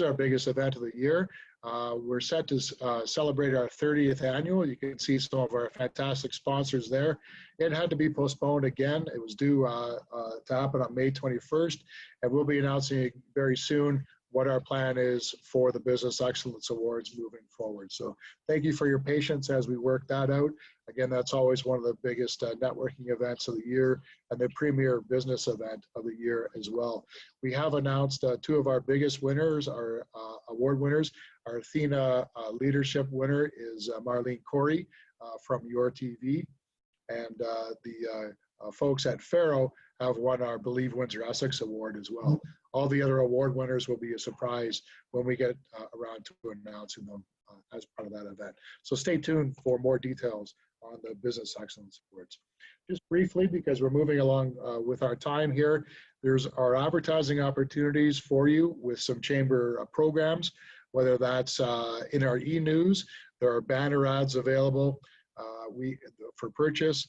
our biggest event of the year. We're set to celebrate our 30th annual. You can see some of our fantastic sponsors there. It had to be postponed again. It was due to happen on May 21st, and we'll be announcing very soon what our plan is for the Business Excellence Awards moving forward. So thank you for your patience as we work that out. Again, that's always one of the biggest networking events of the year and the premier business event of the year as well. We have announced two of our biggest winners, our award winners. Our Athena leadership winner is Marlene Corey from Your TV, and the folks at Faro have won our Believe Windsor-Essex award as well. All the other award winners will be a surprise when we get around to announcing them as part of that event. So stay tuned for more details on the Business Excellence Awards. Just briefly, because we're moving along with our time here, there's our advertising opportunities for you with some chamber programs, whether that's in our e-news. There are banner ads available for purchase.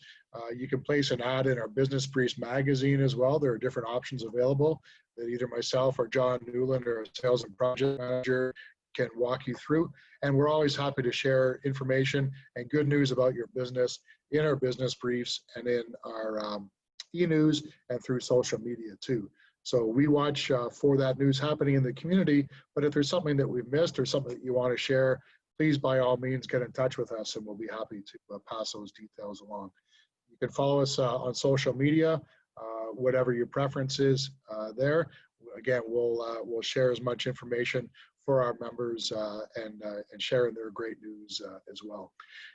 You can place an ad in our Business Briefs magazine as well. There are different options available that either myself or John Newland, or a sales and project manager, can walk you through. And we're always happy to share information and good news about your business in our Business Briefs and in our e-news and through social media too. So we watch for that news happening in the community, but if there's something that we've missed or something that you want to share, please by all means get in touch with us and we'll be happy to pass those details along. You can follow us on social media, whatever your preference is there. Again, we'll share as much information for our members and sharing their great news as well.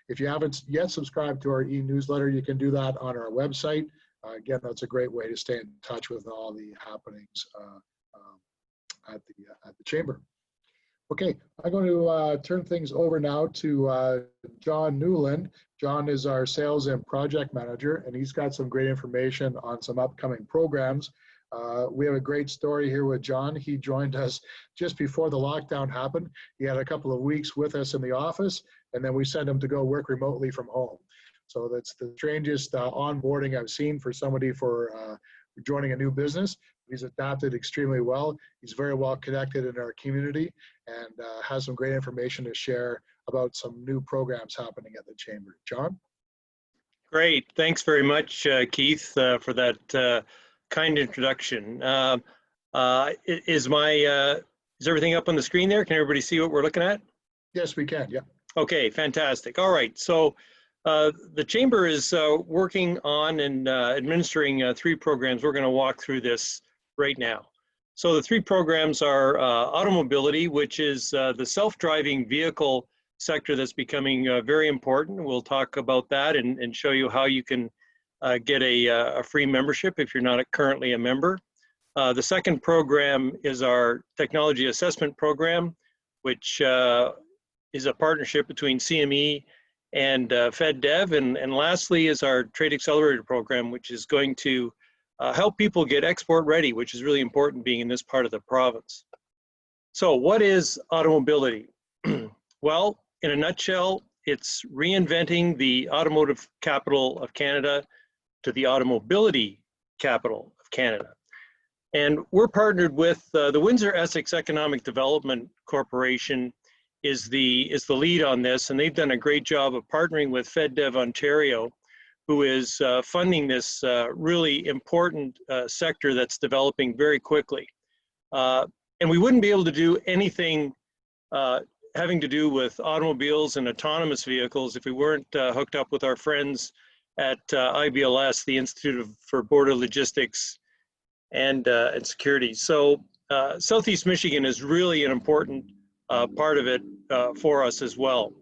If you haven't yet subscribed to our e-newsletter, you can do that on our website. Again, that's a great way to stay in touch with all the happenings at the chamber. Okay, I'm going to turn things over now to John Newland. John is our sales and project manager, and he's got some great information on some upcoming programs. We have a great story here with John. He joined us just before the lockdown happened. He had a couple of weeks with us in the office, and then we sent him to go work remotely from home. So that's the strangest onboarding I've seen for somebody for joining a new business. He's adapted extremely well. He's very well connected in our community and has some great information to share about some new programs happening at the Chamber. John? Great. Thanks very much, Keith, for that kind introduction. Is everything up on the screen there? Can everybody see what we're looking at? Yes, we can. Yeah. Okay, fantastic. All right, so the Chamber is working on and administering 3 programs. We're going to walk through this right now. So the 3 programs are automobility, which is the self-driving vehicle sector that's becoming very important. We'll talk about that and show you how you can get a free membership if you're not currently a member. The second program is our technology assessment program, which is a partnership between CME and FedDev. And lastly is our Trade Accelerator program, which is going to help people get export ready, which is really important being in this part of the province. So what is automobility? Well, in a nutshell, it's reinventing the automotive capital of Canada to the automobility capital of Canada. And we're partnered with the Windsor-Essex Economic Development Corporation is the lead on this, and they've done a great job of partnering with FedDev Ontario, who is funding this really important sector that's developing very quickly. And we wouldn't be able to do anything having to do with automobiles and autonomous vehicles if we weren't hooked up with our friends at IBLS, the Institute for Border Logistics and Security. So Southeast Michigan is really an important part of it for us as well.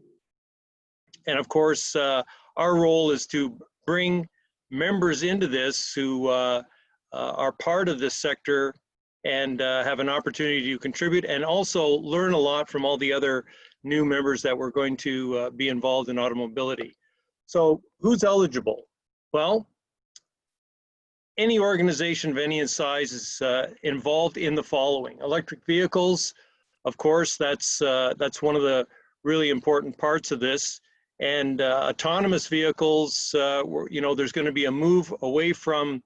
And of course, our role is to bring members into this who are part of this sector and have an opportunity to contribute and also learn a lot from all the other new members that we're going to be involved in automobility. So who's eligible? Well, any organization of any size is involved in the following. Electric vehicles, of course, that's one of the really important parts of this. And autonomous vehicles, there's going to be a move away from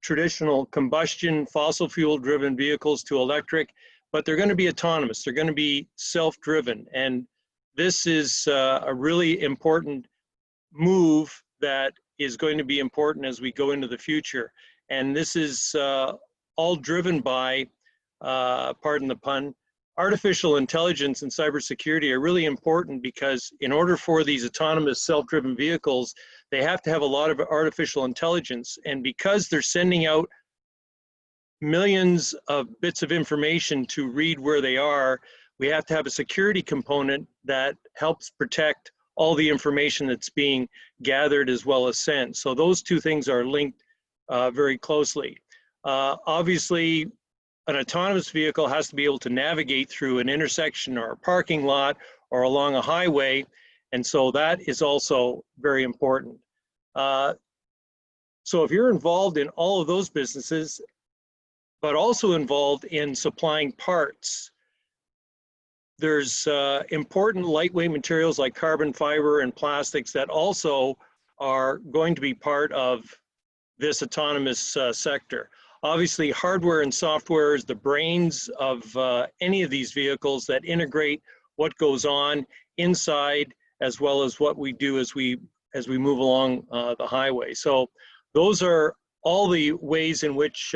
traditional combustion, fossil fuel driven vehicles to electric, but they're going to be autonomous. They're going to be self-driven. And this is a really important move that is going to be important as we go into the future. And this is all driven by, pardon the pun, artificial intelligence and cybersecurity are really important because in order for these autonomous self-driven vehicles, they have to have a lot of artificial intelligence. And because they're sending out millions of bits of information to read where they are, we have to have a security component that helps protect all the information that's being gathered as well as sent. So those two things are linked very closely. Obviously, an autonomous vehicle has to be able to navigate through an intersection or a parking lot or along a highway. And so that is also very important. So if you're involved in all of those businesses, but also involved in supplying parts, there's important lightweight materials like carbon fiber and plastics that also are going to be part of this autonomous sector. Obviously, hardware and software is the brains of any of these vehicles that integrate what goes on inside as well as what we do as we move along the highway. So those are all the ways in which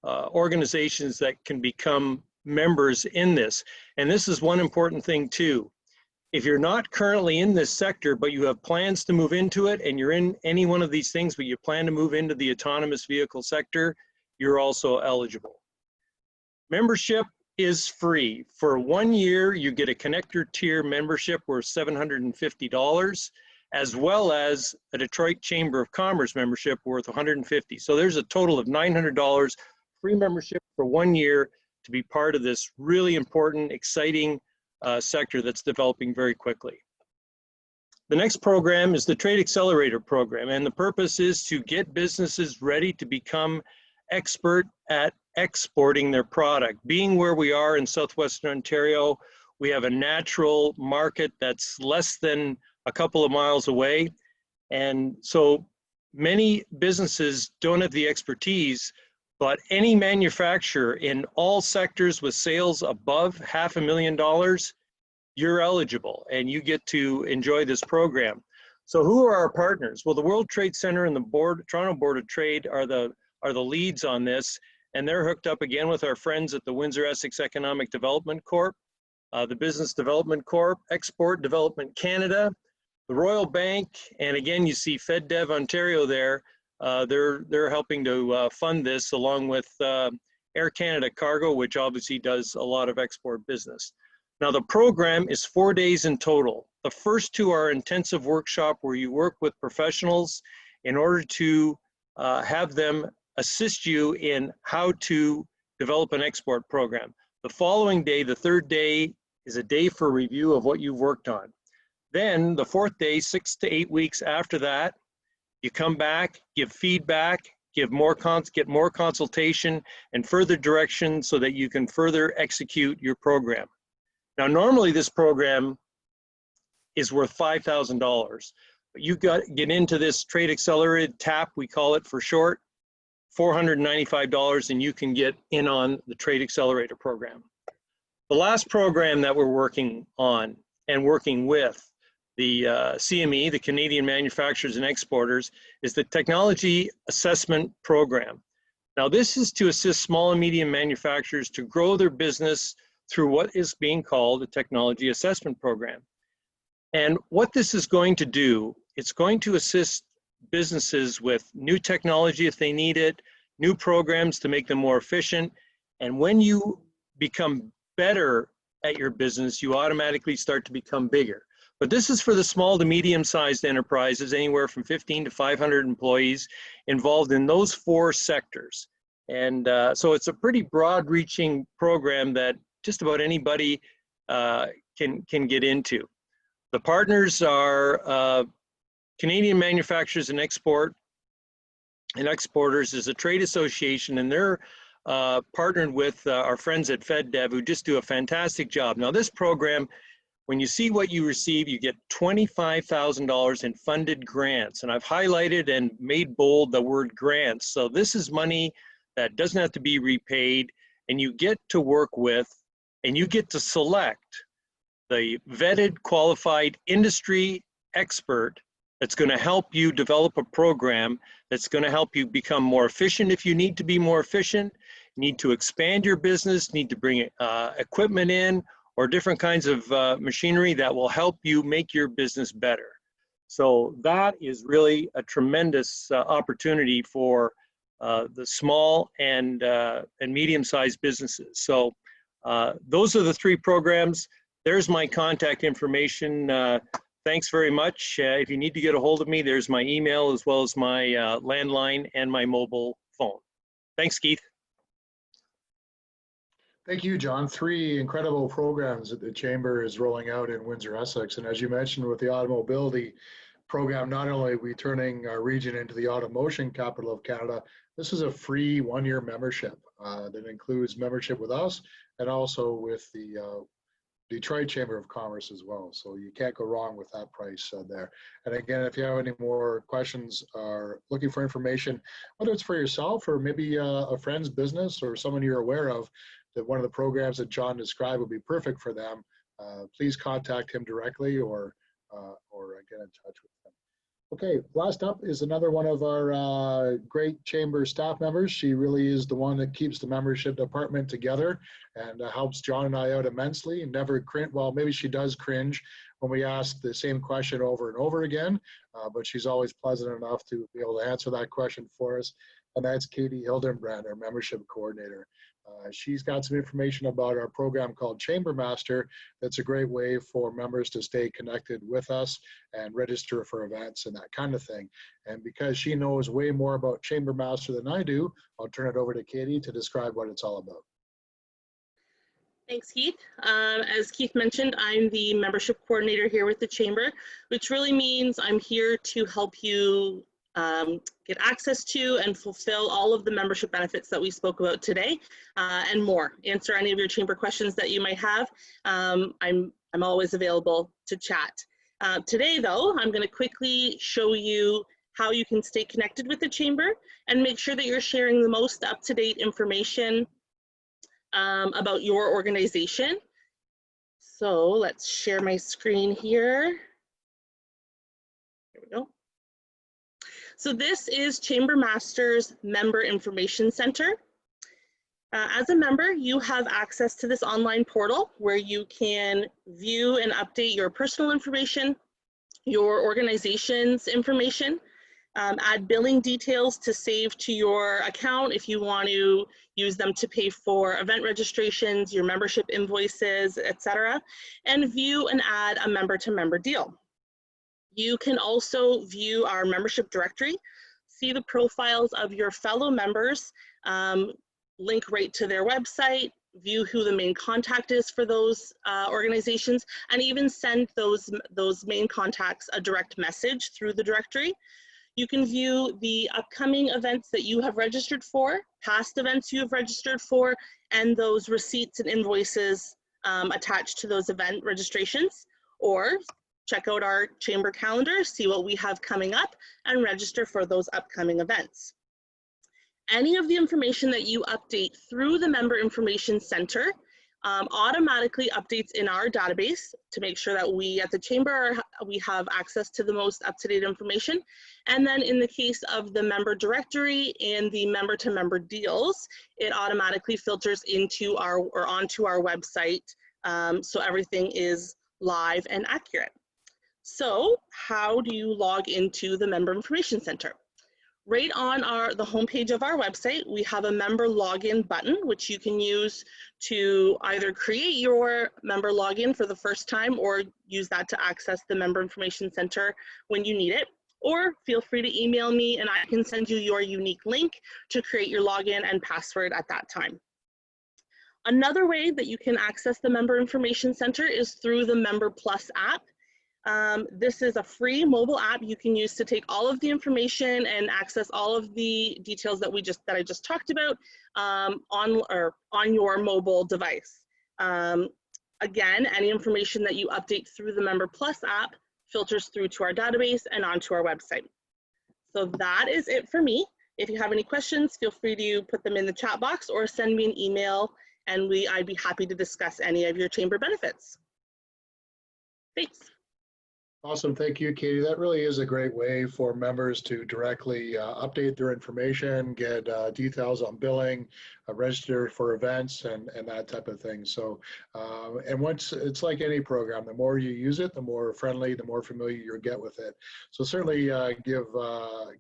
organizations that can become members in this. And this is one important thing too. If you're not currently in this sector, but you have plans to move into it and you're in any one of these things, but you plan to move into the autonomous vehicle sector, you're also eligible. Membership is free. For 1 year, you get a connector tier membership worth $750, as well as a Detroit Chamber of Commerce membership worth $150. So there's a total of $900 free membership for 1 year to be part of this really important, exciting sector that's developing very quickly. The next program is the Trade Accelerator program, and the purpose is to get businesses ready to become expert at exporting their product. Being where we are in Southwestern Ontario, we have a natural market that's less than a couple of miles away. And so many businesses don't have the expertise, but any manufacturer in all sectors with sales above $500,000, you're eligible and you get to enjoy this program. So who are our partners? Well, the World Trade Center and the Toronto Board of Trade are the are the leads on this, and they're hooked up again with our friends at the Windsor-Essex Economic Development Corp, the Business Development Corp, Export Development Canada, the Royal Bank, and again, you see FedDev Ontario there. They're helping to fund this, along with Air Canada Cargo, which obviously does a lot of export business. Now, the program is 4 days in total. The first two are intensive workshop where you work with professionals in order to have them assist you in how to develop an export program. The following day, the third day, is a day for review of what you've worked on. Then the fourth day, 6 to 8 weeks after that, you come back, give feedback, get more consultation and further direction so that you can further execute your program. Now, normally this program is worth $5,000, but you get into this Trade Accelerated TAP, we call it for short, $495, and you can get in on the Trade Accelerator program. The last program that we're working on and working with the CME, the Canadian Manufacturers and Exporters, is the Technology Assessment Program. Now, this is to assist small and medium manufacturers to grow their business through what is being called a Technology Assessment Program. And what this is going to do, it's going to assist businesses with new technology if they need it, new programs to make them more efficient. And when you become better at your business, you automatically start to become bigger. But this is for the small to medium-sized enterprises, anywhere from 15 to 500 employees involved in those 4 sectors. And so it's a pretty broad-reaching program that just about anybody can get into. The partners are Canadian Manufacturers and Exporters is a trade association, and they're partnered with our friends at FedDev, who just do a fantastic job. Now, this program, when you see what you receive, you get $25,000 in funded grants. And I've highlighted and made bold the word grants. So this is money that doesn't have to be repaid, and you get to work with, and you get to select the vetted, qualified industry expert that's going to help you develop a program that's going to help you become more efficient if you need to be more efficient, need to expand your business, need to bring equipment in, or different kinds of machinery that will help you make your business better. So that is really a tremendous opportunity for the small and medium-sized businesses. So those are the 3 programs. There's my contact information. Thanks very much. If you need to get a hold of me, there's my email as well as my landline and my mobile phone. Thanks, Keith. Thank you, John. 3 incredible programs that the Chamber is rolling out in Windsor-Essex. And as you mentioned, with the Automobility program, not only are we turning our region into the automotion capital of Canada, this is a free 1-year membership that includes membership with us and also with the Detroit Chamber of Commerce as well. So you can't go wrong with that price there. And again, if you have any more questions or looking for information, whether it's for yourself or maybe a friend's business or someone you're aware of, that one of the programs that John described would be perfect for them, please contact him directly or get in touch with him. Okay, last up is another one of our great Chamber staff members. She really is the one that keeps the membership department together and helps John and I out immensely. And never cringe, well, maybe she does cringe when we ask the same question over and over again, but she's always pleasant enough to be able to answer that question for us. And that's Katie Hildenbrand, our membership coordinator. She's got some information about our program called Chamber Master. That's a great way for members to stay connected with us and register for events and that kind of thing. And because she knows way more about Chamber Master than I do, I'll turn it over to Katie to describe what it's all about. Thanks, Keith. As Keith mentioned, I'm the membership coordinator here with the Chamber, which really means I'm here to help you get access to and fulfill all of the membership benefits that we spoke about today and more. Answer any of your Chamber questions that you might have. I'm always available to chat. Today, though, I'm going to quickly show you how you can stay connected with the Chamber and make sure that you're sharing the most up-to-date information about your organization. So let's share my screen here. There we go. So this is Chamber Master's Member Information Center. As a member, you have access to this online portal where you can view and update your personal information, your organization's information, add billing details to save to your account if you want to use them to pay for event registrations, your membership invoices, etc., and view and add a member-to-member deal. You can also view our membership directory, see the profiles of your fellow members, link right to their website, view who the main contact is for those organizations, and even send those main contacts a direct message through the directory. You can view the upcoming events that you have registered for, past events you have registered for, and those receipts and invoices attached to those event registrations, or check out our chamber calendar, see what we have coming up, and register for those upcoming events. Any of the information that you update through the Member Information Center automatically updates in our database to make sure that we at the Chamber, we have access to the most up-to-date information. And then in the case of the member directory and the member-to-member deals, it automatically filters into our, or onto our website, so everything is live and accurate. So how do you log into the Member Information Center? Right on the homepage of our website, we have a member login button, which you can use to either create your member login for the first time or use that to access the Member Information Center when you need it. Or feel free to email me and I can send you your unique link to create your login and password at that time. Another way that you can access the Member Information Center is through the Member Plus app. This is a free mobile app you can use to take all of the information and access all of the details that I just talked about on your mobile device. Again, any information that you update through the Member Plus app filters through to our database and onto our website. So that is it for me. If you have any questions, feel free to put them in the chat box or send me an email, and I'd be happy to discuss any of your chamber benefits. Thanks. Awesome, thank you, Katie. That really is a great way for members to directly update their information, get details on billing, register for events, and that type of thing. So, and once it's like any program, the more you use it, the more friendly, the more familiar you'll get with it. So certainly give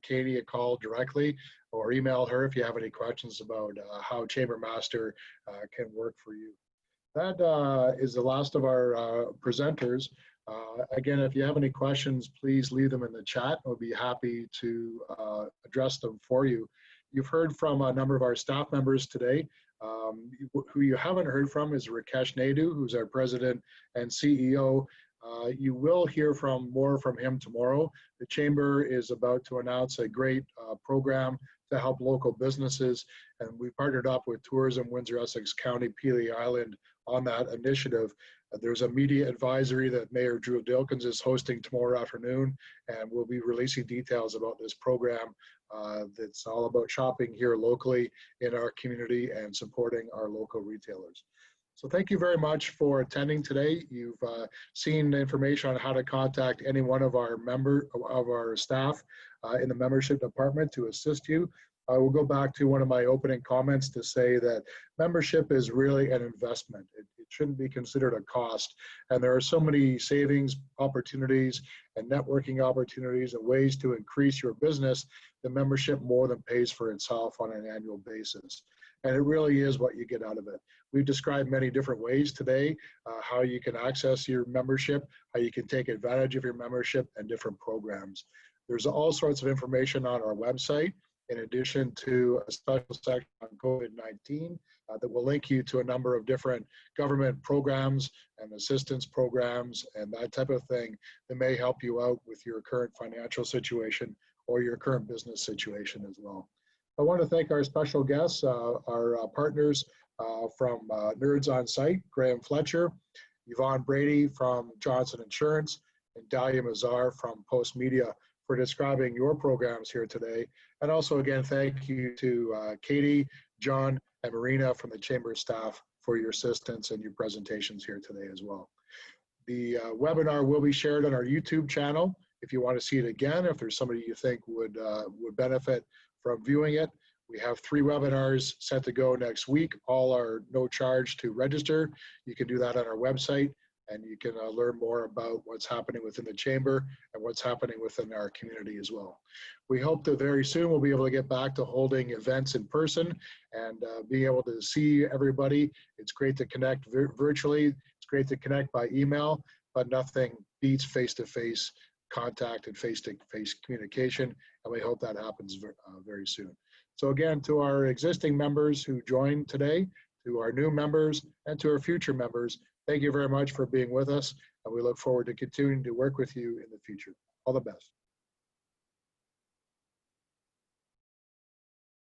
Katie a call directly or email her if you have any questions about how Chamber Master can work for you. That is the last of our presenters. Again, if you have any questions, please leave them in the chat. We'll be happy to address them for you. You've heard from a number of our staff members today. Who you haven't heard from is Rakesh Naidu, who's our president and CEO. You will hear more from him tomorrow. The Chamber is about to announce a great program to help local businesses, and we partnered up with Tourism Windsor-Essex County, Pelee Island on that initiative. There's a media advisory that Mayor Drew Dilkins is hosting tomorrow afternoon, and we'll be releasing details about this program that's all about shopping here locally in our community and supporting our local retailers. So thank you very much for attending today. You've seen information on how to contact any one of our staff in the membership department to assist you. I will go back to one of my opening comments to say that membership is really an investment. It shouldn't be considered a cost. And there are so many savings opportunities and networking opportunities and ways to increase your business. The membership more than pays for itself on an annual basis. And it really is what you get out of it. We've described many different ways today, how you can access your membership, how you can take advantage of your membership, and different programs. There's all sorts of information on our website, in addition to a special section on COVID-19 that will link you to a number of different government programs and assistance programs and that type of thing that may help you out with your current financial situation or your current business situation as well. I want to thank our special guests, our partners from Nerds on Site, Graham Fletcher, Yvonne Brady from Johnson Insurance, and Dalia Mazhar from PostMedia for describing your programs here today. And also again, thank you to Katie, John, and Marina from the Chamber staff for your assistance and your presentations here today as well. The webinar will be shared on our YouTube channel if you want to see it again, if there's somebody you think would benefit from viewing it. We have 3 webinars set to go next week. All are no charge to register. You can do that on our website, and you can learn more about what's happening within the chamber and what's happening within our community as well. We hope that very soon we'll be able to get back to holding events in person and being able to see everybody. It's great to connect virtually. It's great to connect by email, but nothing beats face-to-face contact and face-to-face communication, and we hope that happens very soon. So again, to our existing members who joined today, to our new members, and to our future members, thank you very much for being with us, and we look forward to continuing to work with you in the future. All the best.